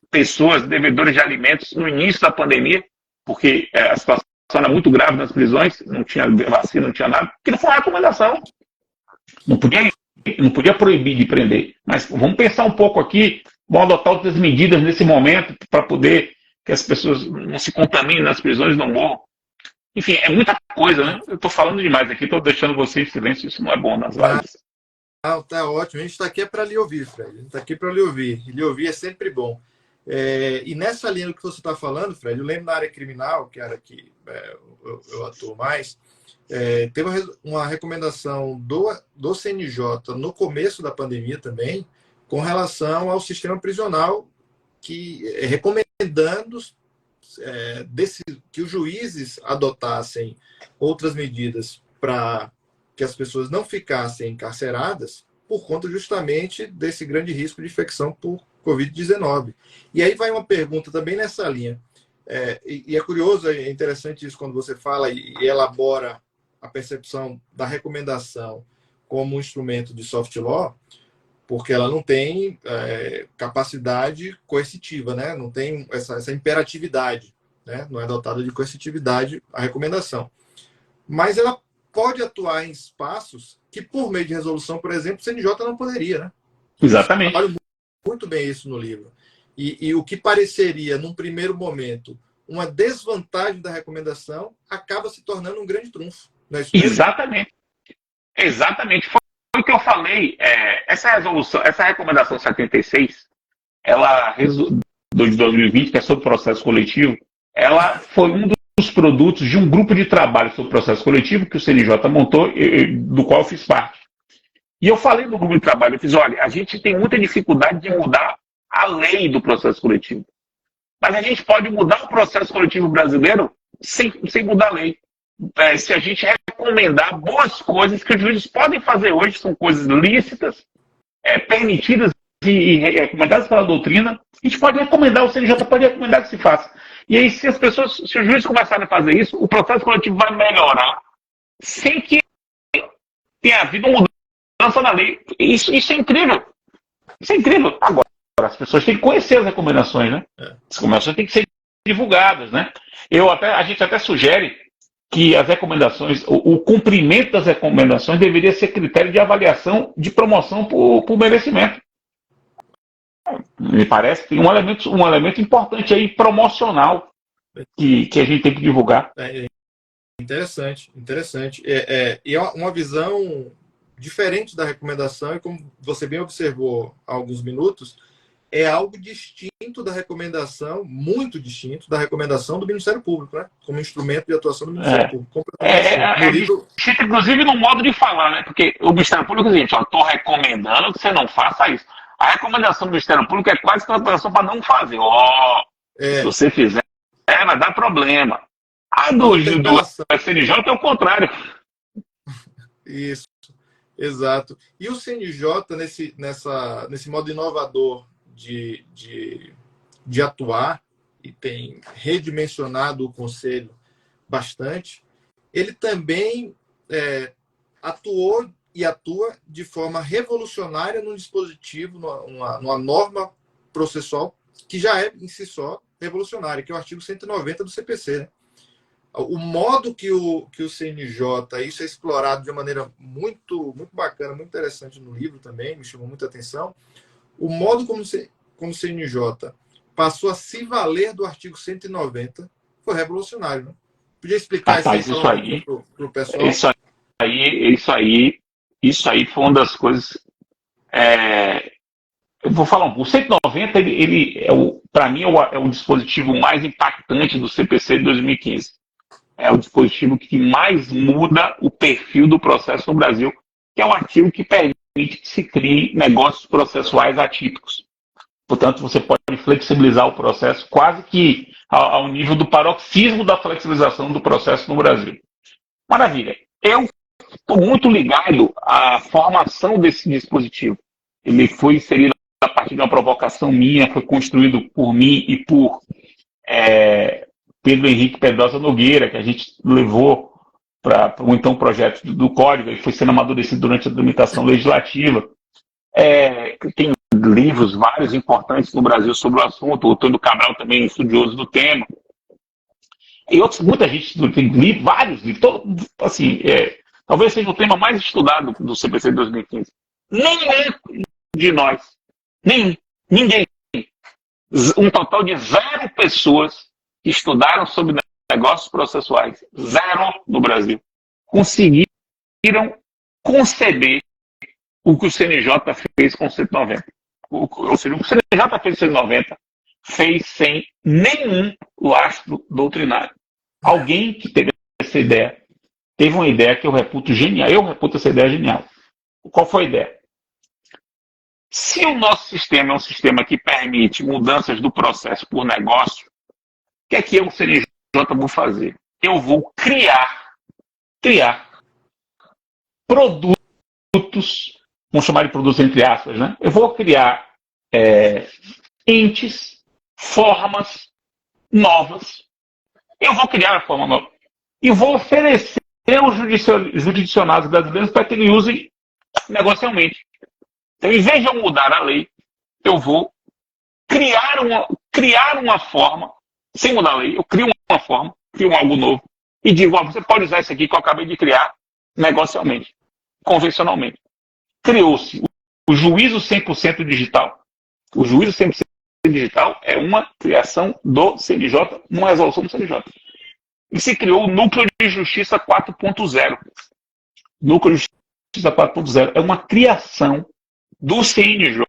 pessoas devedoras de alimentos no início da pandemia, porque a situação era muito grave nas prisões, não tinha vacina, não tinha nada, que não foi uma recomendação. Não podia proibir de prender. Mas vamos pensar um pouco aqui, vamos adotar outras medidas nesse momento para poder que as pessoas não se contaminem nas prisões e não morram. Enfim, é muita coisa, né? Eu estou falando demais aqui, estou deixando você em silêncio, isso não é bom nas lives. Tá ótimo. A gente está aqui para lhe ouvir, Fred. A gente está aqui para lhe ouvir. E lhe ouvir é sempre bom. E nessa linha do que você está falando, Fred, eu lembro da área criminal, que era que eu atuo mais, teve uma recomendação do CNJ no começo da pandemia também, com relação ao sistema prisional, que recomendando que os juízes adotassem outras medidas para que as pessoas não ficassem encarceradas por conta justamente desse grande risco de infecção por Covid-19. E aí vai uma pergunta também nessa linha. E é curioso, é interessante isso quando você fala e elabora a percepção da recomendação como um instrumento de soft law, porque ela não tem capacidade coercitiva, né? Não tem essa imperatividade, né? Não é dotada de coercitividade a recomendação. Mas ela pode atuar em espaços que, por meio de resolução, por exemplo, o CNJ não poderia, né? Exatamente. Eu trabalho muito bem isso no livro. E o que pareceria, num primeiro momento, uma desvantagem da recomendação, acaba se tornando um grande trunfo. Não é isso mesmo? Exatamente. Exatamente. Foi o que eu falei. Essa recomendação 76, ela de 2020, que é sobre o processo coletivo, ela foi um dos produtos de um grupo de trabalho sobre o processo coletivo que o CNJ montou, do qual eu fiz parte. E eu falei no grupo de trabalho, eu fiz, olha, a gente tem muita dificuldade de mudar a lei do processo coletivo. Mas a gente pode mudar o processo coletivo brasileiro sem mudar a lei. Se a gente recomendar boas coisas que os juízes podem fazer hoje, são coisas lícitas, permitidas e recomendadas pela doutrina, a gente pode recomendar, o CNJ pode recomendar que se faça. E aí, se os juízes começarem a fazer isso, o processo coletivo vai melhorar sem que tenha havido uma mudança na lei. Isso é incrível. Isso é incrível. Agora, as pessoas têm que conhecer as recomendações, né? As recomendações têm que ser divulgadas, né? A gente até sugere que as recomendações, o cumprimento das recomendações deveria ser critério de avaliação de promoção por merecimento. Me parece que tem um elemento importante aí, promocional, que a gente tem que divulgar. Interessante. E é uma visão diferente da recomendação, e como você bem observou há alguns minutos, é algo distinto da recomendação, muito distinto da recomendação do Ministério Público, né? Como instrumento de atuação do Ministério Público. Distinto, inclusive, no modo de falar, né? Porque o Ministério Público é o seguinte, estou recomendando que você não faça isso. A recomendação do Ministério Público é quase que uma recomendação para não fazer. Se você fizer, vai dar problema. A do CNJ é o contrário. Isso, exato. E o CNJ, nesse modo inovador de atuar, e tem redimensionado o Conselho bastante, ele também atuou e atua de forma revolucionária num dispositivo, numa norma processual que já é, em si só, revolucionária, que é o artigo 190 do CPC. Né? O modo que o CNJ, isso é explorado de uma maneira muito, muito bacana, muito interessante no livro também, me chamou muita atenção, o modo como o CNJ passou a se valer do artigo 190 foi revolucionário. Né? Podia explicar isso aí para o pessoal? Isso aí foi uma das coisas... eu vou falar o 190, para mim, é o dispositivo mais impactante do CPC de 2015. É o dispositivo que mais muda o perfil do processo no Brasil, que é um artigo que permite que se crie negócios processuais atípicos. Portanto, você pode flexibilizar o processo quase que ao nível do paroxismo da flexibilização do processo no Brasil. Maravilha. Eu estou muito ligado à formação desse dispositivo. Ele foi inserido a partir de uma provocação minha, foi construído por mim e por Pedro Henrique Pedrosa Nogueira, que a gente levou para o então projeto do Código, e foi sendo amadurecido durante a tramitação legislativa. Tem livros, vários importantes no Brasil sobre o assunto, o Antônio Cabral também estudioso do tema. E muita gente tem vários livros, assim, talvez seja o tema mais estudado do CPC de 2015. Nenhum de nós, ninguém, um total de 0 pessoas que estudaram sobre negócios processuais, 0 no Brasil, conseguiram conceber o que o CNJ fez com o 190. Ou seja, o que o CNJ fez com o 190 fez sem nenhum lastro doutrinário. Alguém que teve essa ideia, teve uma ideia que eu reputo genial. Eu reputo essa ideia genial. Qual foi a ideia? Se o nosso sistema é um sistema que permite mudanças do processo por negócio, o que é que eu, CNJ, vou fazer? Eu vou criar produtos, vamos chamar de produtos entre aspas, né? Eu vou criar entes, formas novas. Eu vou criar a forma nova. E vou oferecer aos jurisdicionados brasileiros para que eles usem negocialmente. Então, em vez de eu mudar a lei, eu vou criar uma forma, sem mudar a lei, eu crio uma forma, crio algo novo, e digo, você pode usar isso aqui que eu acabei de criar negocialmente, convencionalmente. Criou-se o juízo 100% digital. O juízo 100% Digital é uma criação do CNJ, uma resolução do CNJ. E se criou o Núcleo de Justiça 4.0. Núcleo de Justiça 4.0 é uma criação do CNJ,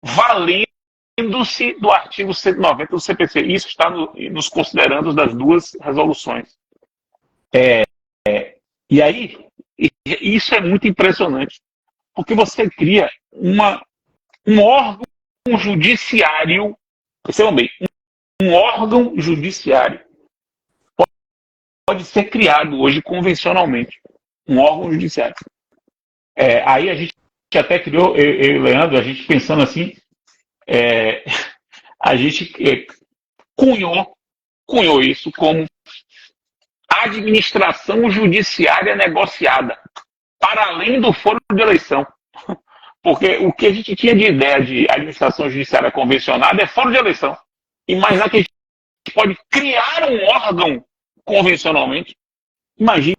valendo-se do artigo 190 do CPC. Isso está nos considerandos das duas resoluções. E aí, isso é muito impressionante, porque você cria um órgão judiciário, percebam bem, um órgão judiciário pode ser criado hoje convencionalmente, um órgão judiciário. Aí a gente até criou, eu e o Leandro, a gente pensando assim, a gente cunhou isso como administração judiciária negociada, para além do foro de eleição. Porque o que a gente tinha de ideia de administração judiciária convencionada é foro de eleição. Imaginar que a gente pode criar um órgão convencionalmente. Imagine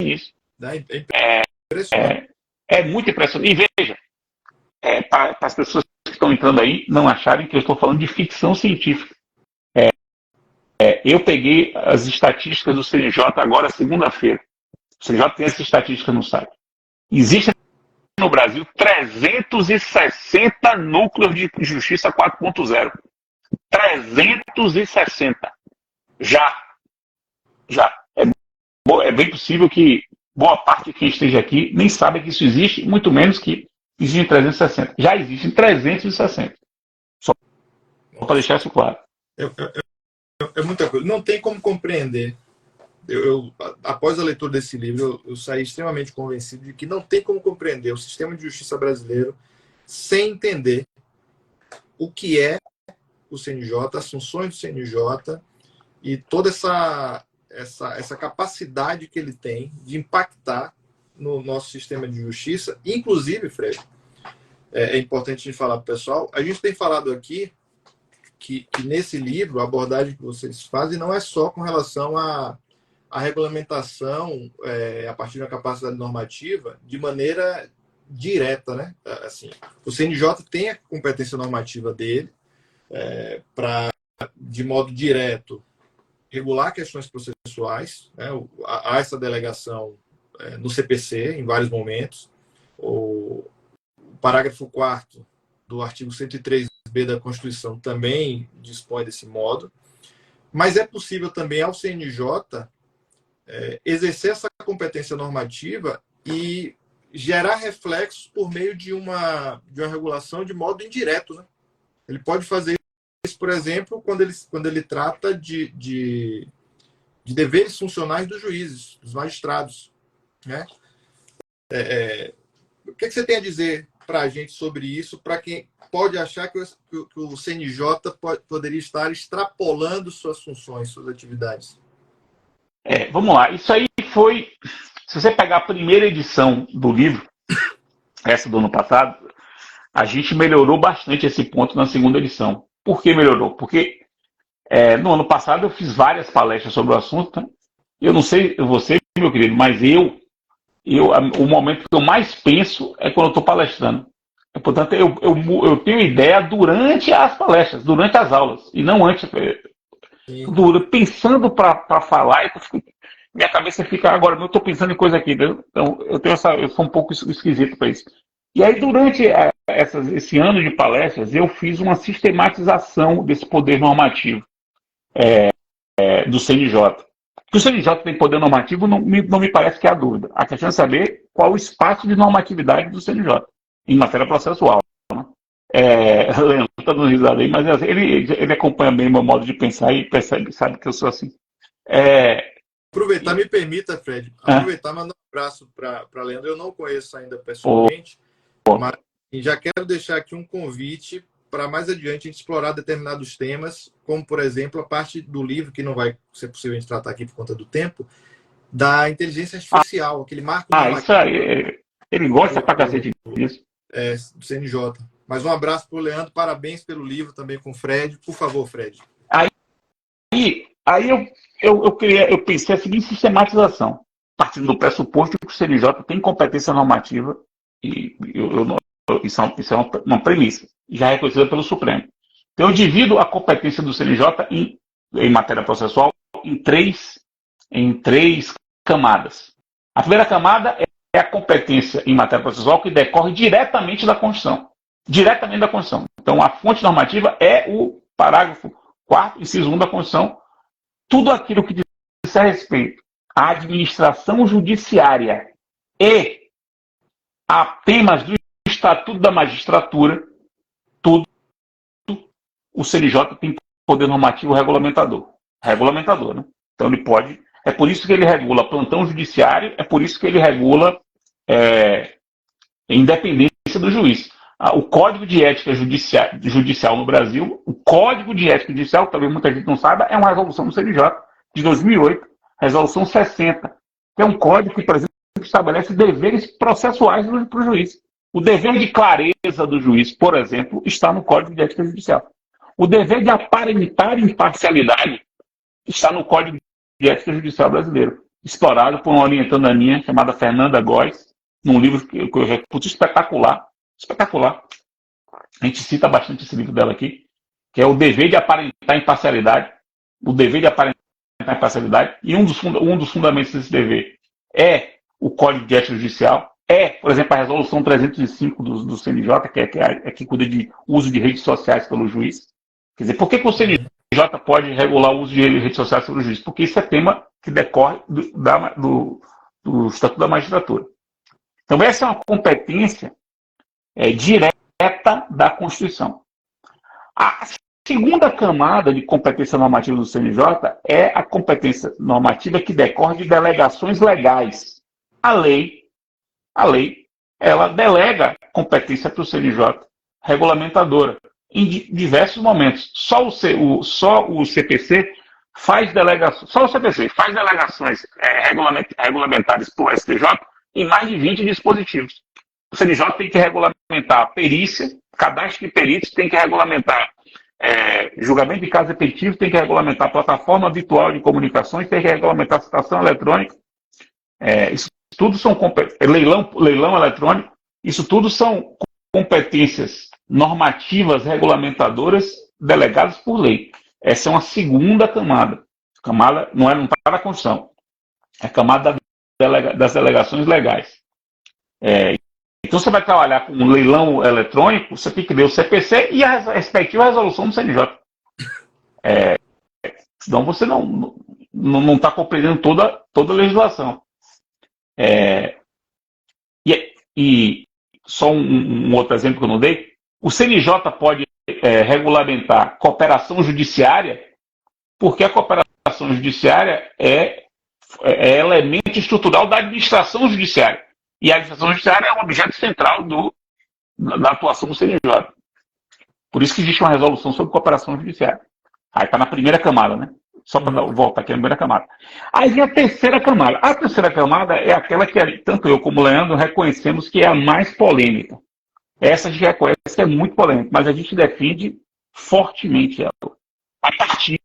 isso. É muito impressionante. E veja, para as pessoas que estão entrando aí não acharem que eu estou falando de ficção científica. Eu peguei as estatísticas do CNJ agora, segunda-feira. O CNJ tem essas estatísticas no site. Existem no Brasil 360 núcleos de justiça 4.0. 360. Já. É bem possível que boa parte de quem esteja aqui nem sabe que isso existe, muito menos que existem 360. Já existem 360. Só para deixar isso claro. É muita coisa. Não tem como compreender. Após a leitura desse livro, eu saí extremamente convencido de que não tem como compreender o sistema de justiça brasileiro sem entender o que é o CNJ, as funções do CNJ e toda essa capacidade que ele tem de impactar no nosso sistema de justiça. Inclusive, Fred, é importante a gente falar para o pessoal, a gente tem falado aqui que nesse livro a abordagem que vocês fazem não é só com relação à regulamentação a partir de uma capacidade normativa de maneira direta, né? Assim, o CNJ tem a competência normativa dele para, de modo direto, regular questões processuais, né? Há essa delegação no CPC em vários momentos. O parágrafo 4º do artigo 103b da Constituição também dispõe desse modo, mas é possível também ao CNJ exercer essa competência normativa e gerar reflexos por meio de uma regulação de modo indireto, né? Ele pode fazer isso, por exemplo, quando ele trata de deveres funcionais dos juízes, dos magistrados, né? O que você tem a dizer para a gente sobre isso, para quem pode achar que o CNJ poderia estar extrapolando suas funções, suas atividades? Vamos lá. Isso aí foi... Se você pegar a primeira edição do livro, essa do ano passado, a gente melhorou bastante esse ponto na segunda edição. Por que melhorou? Porque no ano passado eu fiz várias palestras sobre o assunto. Né? Eu não sei você, meu querido, mas o momento que eu mais penso é quando eu estou palestrando. Portanto, eu tenho ideia durante as palestras, durante as aulas, e não antes. Pensando para falar, minha cabeça fica agora, eu estou pensando em coisa aqui. Entendeu? Então, eu sou um pouco esquisito para isso. E aí, durante esse ano de palestras, eu fiz uma sistematização desse poder normativo do CNJ. Que o CNJ tem poder normativo não me parece que há dúvida. A questão é saber qual o espaço de normatividade do CNJ em matéria processual. Né? Leandro está dando risada aí, mas ele acompanha bem o meu modo de pensar e sabe que eu sou assim. Aproveitar, me permita, Fred, aproveitar e mandar um abraço para Leandro. Eu não conheço ainda pessoalmente, mas já quero deixar aqui um convite para mais adiante a gente explorar determinados temas, como, por exemplo, a parte do livro, que não vai ser possível a gente tratar aqui por conta do tempo, da inteligência artificial, aquele marco normativo. Isso aí, ele gosta pra cacete disso. Do CNJ. Mas um abraço para o Leandro, parabéns pelo livro também com o Fred. Por favor, Fred. Aí eu pensei a seguinte sistematização, partindo do pressuposto que o CNJ tem competência normativa, e isso é uma premissa, já reconhecida pelo Supremo. Então, eu divido a competência do CNJ em matéria processual em três camadas. A primeira camada é a competência em matéria processual que decorre diretamente da Constituição. Diretamente da Constituição. Então, a fonte normativa é o parágrafo 4º, inciso 1 da Constituição. Tudo aquilo que diz a respeito à administração judiciária e a temas do Estatuto da Magistratura, tudo o CNJ tem poder normativo regulamentador. Regulamentador, né? Então ele pode. É por isso que ele regula plantão judiciário, é por isso que ele regula independência do juiz. O Código de Ética Judicial no Brasil, o Código de Ética Judicial, talvez muita gente não saiba, é uma resolução do CNJ de 2008, resolução 60, que é um código que, por exemplo, estabelece deveres processuais para o juiz. O dever de clareza do juiz, por exemplo, está no Código de Ética Judicial. O dever de aparentar imparcialidade está no Código de Ética Judicial brasileiro, explorado por uma orientanda minha chamada Fernanda Góes, num livro que eu reputo espetacular. Espetacular. A gente cita bastante esse livro dela aqui, que é o dever de aparentar imparcialidade. O dever de aparentar imparcialidade. E um dos fundamentos desse dever é o Código de Ética Judicial. Por exemplo, a resolução 305 do CNJ, que cuida de uso de redes sociais pelo juiz. Quer dizer, por que o CNJ pode regular o uso de redes sociais pelo juiz? Porque isso é tema que decorre do Estatuto da Magistratura. Então, essa é uma competência direta da Constituição. A segunda camada de competência normativa do CNJ é a competência normativa que decorre de delegações legais. A lei, ela delega competência para o CNJ regulamentadora em diversos momentos. Só o CPC faz delegações, regulamentares para o STJ em mais de 20 dispositivos. O CNJ tem que regulamentar a perícia, cadastro de peritos, tem que regulamentar julgamento de casos repetitivos, tem que regulamentar a plataforma habitual de comunicações, tem que regulamentar a citação eletrônica. Isso tudo são leilão eletrônico, isso tudo são competências normativas regulamentadoras delegadas por lei. Essa é uma segunda camada. Camada não está na Constituição. É a camada das delegações legais. Então você vai trabalhar com um leilão eletrônico, você tem que ler o CPC e a respectiva resolução do CNJ. Senão você não está compreendendo toda a legislação. E só um outro exemplo que eu não dei, o CNJ pode regulamentar cooperação judiciária, porque a cooperação judiciária é elemento estrutural da administração judiciária. E a administração judiciária é um objeto central da atuação do CNJ. Por isso que existe uma resolução sobre cooperação judiciária. Aí está na primeira camada, né? Só para voltar aqui na primeira camada. Aí vem a terceira camada. A terceira camada é aquela que tanto eu como o Leandro reconhecemos que é a mais polêmica. Essa a gente reconhece que é muito polêmica, mas a gente defende fortemente ela. A partir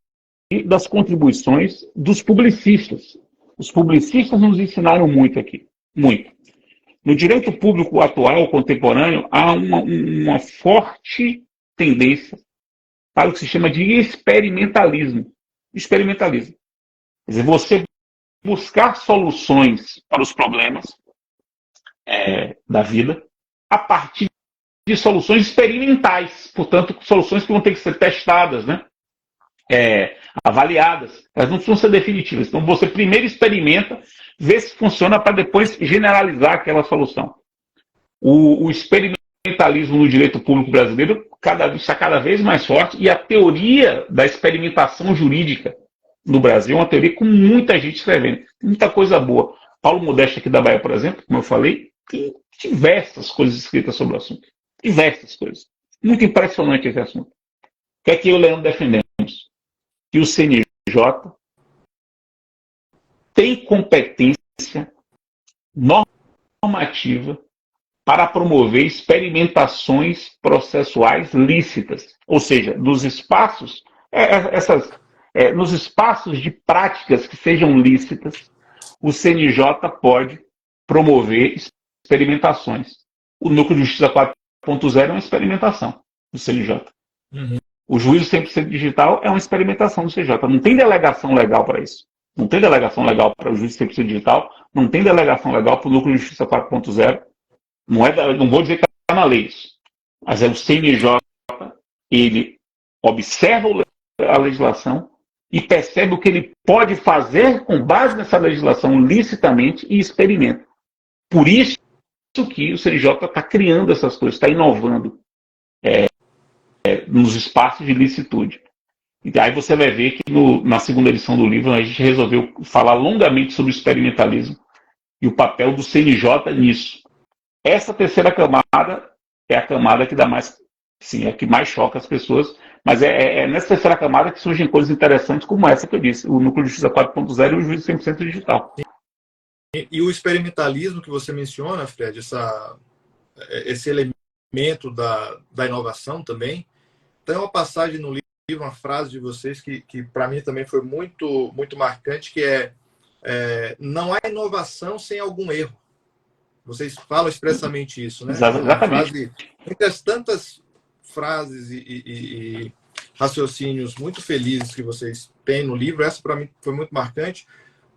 das contribuições dos publicistas. Os publicistas nos ensinaram muito aqui. Muito. No direito público atual, contemporâneo, há uma forte tendência para o que se chama de experimentalismo. Experimentalismo. Quer dizer, você buscar soluções para os problemas da vida a partir de soluções experimentais. Portanto, soluções que vão ter que ser testadas, né? Avaliadas. Elas não precisam ser definitivas. Então, você primeiro experimenta, vê se funciona para depois generalizar aquela solução. O experimentalismo no direito público brasileiro está cada vez mais forte e a teoria da experimentação jurídica no Brasil é uma teoria com muita gente escrevendo. Tem muita coisa boa. Paulo Modesto aqui da Bahia, por exemplo, como eu falei, tem diversas coisas escritas sobre o assunto. Diversas coisas. Muito impressionante esse assunto. O que é que eu e o Leandro defendemos? Que o CNJ tem competência normativa para promover experimentações processuais lícitas. Ou seja, nos espaços de práticas que sejam lícitas, o CNJ pode promover experimentações. O Núcleo de Justiça 4.0 é uma experimentação do CNJ. Uhum. O juízo 100% digital é uma experimentação do CJ. Não tem delegação legal para isso. Não tem delegação legal para o juízo 100% digital. Não tem delegação legal para o núcleo de justiça 4.0. Não vou dizer que está na lei isso. Mas é o CNJ, ele observa a legislação e percebe o que ele pode fazer com base nessa legislação licitamente e experimenta. Por isso que o CNJ está criando essas coisas, está inovando nos espaços de licitude. E aí você vai ver que na segunda edição do livro a gente resolveu falar longamente sobre o experimentalismo e o papel do CNJ nisso. Essa terceira camada é a camada que dá mais, sim, é a que mais choca as pessoas, mas é nessa terceira camada que surgem coisas interessantes como essa que eu disse, o núcleo de justiça 4.0 e o juízo 100% digital. E o experimentalismo que você menciona, Fred, esse elemento da inovação também, tem uma passagem no livro, uma frase de vocês que para mim também foi muito, muito marcante, que não há inovação sem algum erro. Vocês falam expressamente isso, né? Exatamente. Entre as tantas frases e raciocínios muito felizes que vocês têm no livro, essa para mim foi muito marcante,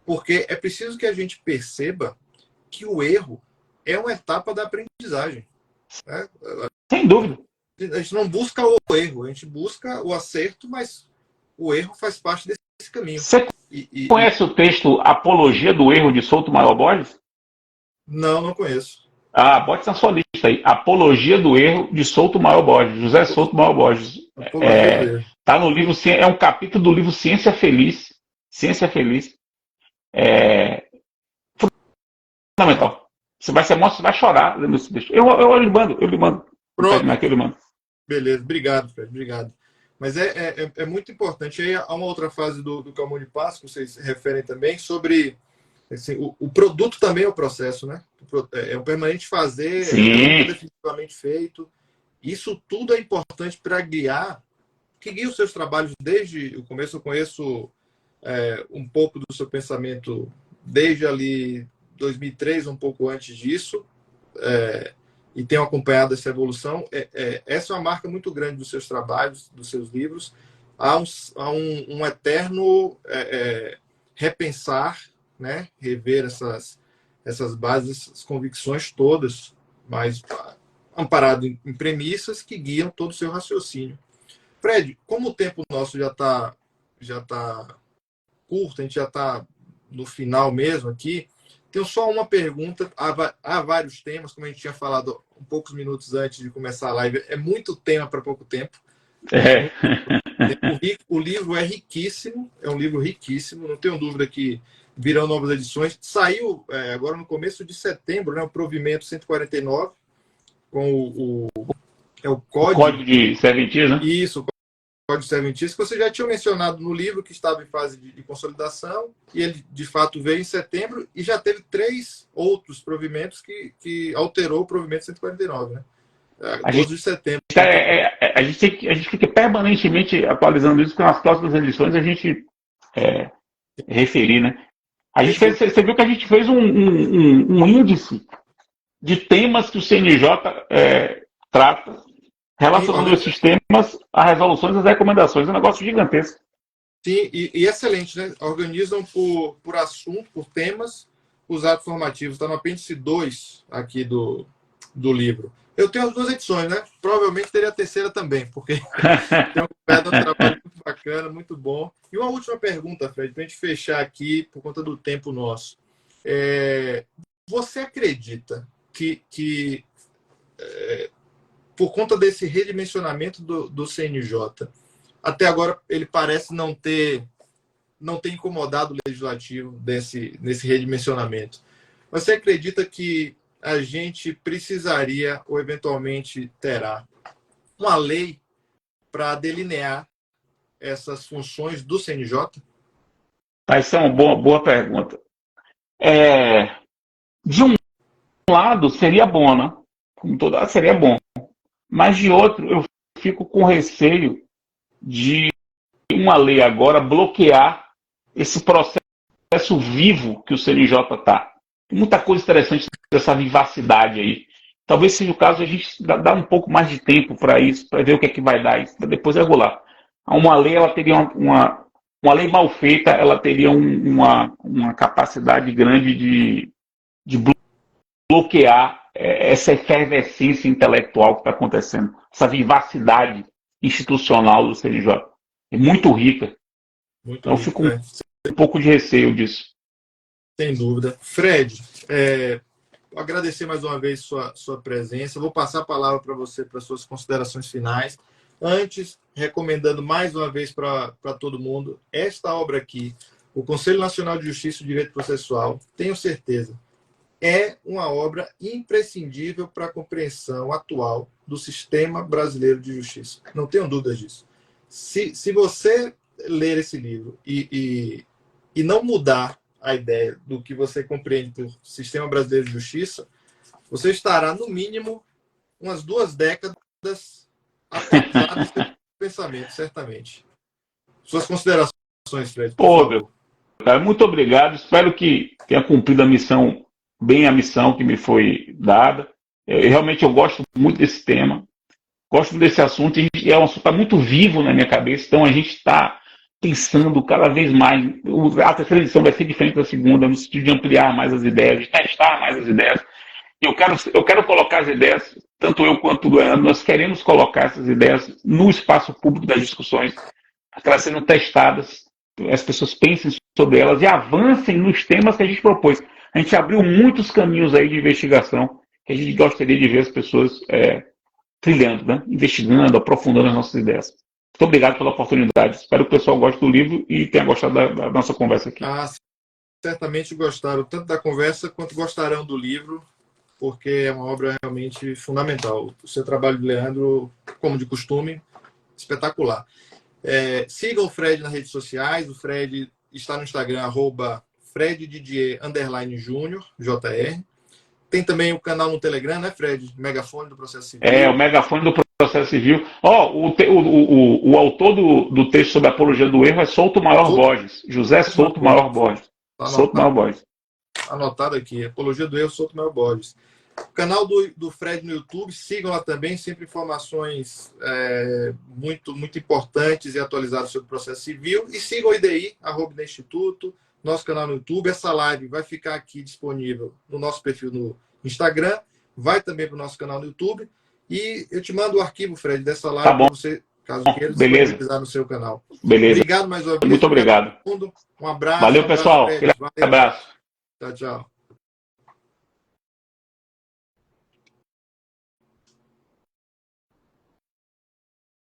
porque é preciso que a gente perceba que o erro é uma etapa da aprendizagem. Né? Sem dúvida. A gente não busca o erro, a gente busca o acerto, mas o erro faz parte desse caminho. Você conhece o texto Apologia do Erro de Souto Maior Borges? Não conheço. Bote na sua lista aí. Apologia do Erro de Souto Maior Borges. José Souto Maior Borges. Tá no livro, é um capítulo do livro Ciência Feliz. Ciência Feliz. Fundamental. Você vai ser monstro, você vai chorar lendo esse texto. Eu lhe mando. Pronto. Aqui eu lhe mando. Beleza, obrigado, Fred, obrigado. Mas é muito importante. Aí há uma outra fase do Calmon de Paz, que vocês referem também, sobre assim, o produto também é o processo, né? É um permanente fazer, é definitivamente feito. Isso tudo é importante para guiar, que guia os seus trabalhos desde o começo. Eu conheço um pouco do seu pensamento desde ali 2003, um pouco antes disso, e tenho acompanhado essa evolução. Essa é uma marca muito grande dos seus trabalhos, dos seus livros. Há um eterno repensar, né? Rever essas bases, essas convicções todas, mas amparado em premissas que guiam todo o seu raciocínio. Fred, como o tempo nosso já tá curto, a gente já está no final mesmo aqui, tenho só uma pergunta. Há vários temas, como a gente tinha falado um poucos minutos antes de começar a live, é muito tema para pouco tempo. O livro é riquíssimo, é um livro riquíssimo, não tenho dúvida que virão novas edições. Saiu agora no começo de setembro, né, o Provimento 149, com o Código de Serventia, né? Isso, Código de Serventia, que você já tinha mencionado no livro, que estava em fase de consolidação, e ele, de fato, veio em setembro, e já teve 3 outros provimentos que alterou o Provimento 149, né? 12 de setembro. A gente fica permanentemente atualizando isso, porque nas próximas edições a gente referir, né? Você viu que a gente fez um índice de temas que o CNJ trata, relacionando esses temas a resoluções e as recomendações. É um negócio gigantesco. Sim, e excelente, né? Organizam por assunto, por temas, os atos formativos. Está no apêndice 2 aqui do livro. Eu tenho as 2 edições, né? Provavelmente teria a terceira também, porque tem um trabalho muito bacana, muito bom. E uma última pergunta, Fred, para a gente fechar aqui, por conta do tempo nosso. Você acredita que por conta desse redimensionamento do CNJ, até agora ele parece não ter incomodado o legislativo nesse redimensionamento. Você acredita que a gente precisaria, ou eventualmente terá, uma lei para delinear essas funções do CNJ? Essa é uma boa pergunta. De um lado, seria bom, né? Como toda, seria bom. Mas de outro, eu fico com receio de uma lei agora bloquear esse processo vivo que o CNJ está. Tem muita coisa interessante dessa vivacidade aí. talvez seja o caso de a gente dar um pouco mais de tempo para isso, para ver o que é que vai dar, isso, para depois regular. Uma lei, ela teria uma lei mal feita, ela teria uma capacidade grande de bloquear essa efervescência intelectual que está acontecendo, essa vivacidade institucional do CNJ. É muito rica. Muito Então, eu rico, fico um pouco de receio disso. sem dúvida. Fred, vou agradecer mais uma vez sua presença. Vou passar a palavra para você, para suas considerações finais. Antes, recomendando mais uma vez para todo mundo, esta obra aqui, o Conselho Nacional de Justiça e Direito Processual, tenho certeza, é uma obra imprescindível para a compreensão atual do sistema brasileiro de justiça. Não tenho dúvidas disso. Se você ler esse livro e não mudar a ideia do que você compreende por sistema brasileiro de justiça, você estará, no mínimo, umas 2 décadas atualizado em seu pensamento, certamente. Suas considerações, Fred, por favor. Cara, muito obrigado. Espero que tenha cumprido a missão, bem a missão que me foi dada. Realmente eu gosto muito desse tema, gosto muito desse assunto, e é um assunto que está muito vivo na minha cabeça, então a gente está pensando cada vez mais. A terceira edição vai ser diferente da segunda, no sentido de ampliar mais as ideias, de testar mais as ideias. Eu quero colocar as ideias, tanto eu quanto o Leandro, nós queremos colocar essas ideias no espaço público das discussões, para elas sejam testadas, as pessoas pensem sobre elas e avancem nos temas que a gente propôs. A gente abriu muitos caminhos aí de investigação que a gente gostaria de ver as pessoas trilhando, né? Investigando, aprofundando as nossas ideias. Muito obrigado pela oportunidade. Espero que o pessoal goste do livro e tenha gostado da nossa conversa aqui. Certamente gostaram tanto da conversa quanto gostarão do livro, porque é uma obra realmente fundamental. O seu trabalho, Leandro, como de costume, espetacular. Sigam o Fred nas redes sociais. O Fred está no Instagram, @FredDidier_Júnior, JR. Tem também o canal no Telegram, né, Fred? Megafone do Processo Civil. O Megafone do Processo Civil. O autor do texto sobre a apologia do erro é Souto Maior Borges. José Souto Maior Borges. Souto Maior Borges. Anotado aqui. Apologia do erro, Souto Maior Borges. O canal do Fred no YouTube, sigam lá também, sempre informações muito, muito importantes e atualizadas sobre o processo civil. E sigam o IDI, @Instituto, nosso canal no YouTube. Essa live vai ficar aqui disponível no nosso perfil no Instagram, vai também para o nosso canal no YouTube. E eu te mando o arquivo, Fred, dessa live para você, caso queira, disponibilizar no seu canal. Beleza. Obrigado mais uma vez. Muito obrigado. Um abraço. Valeu, pessoal. Fred. Abraço. Tchau, tchau.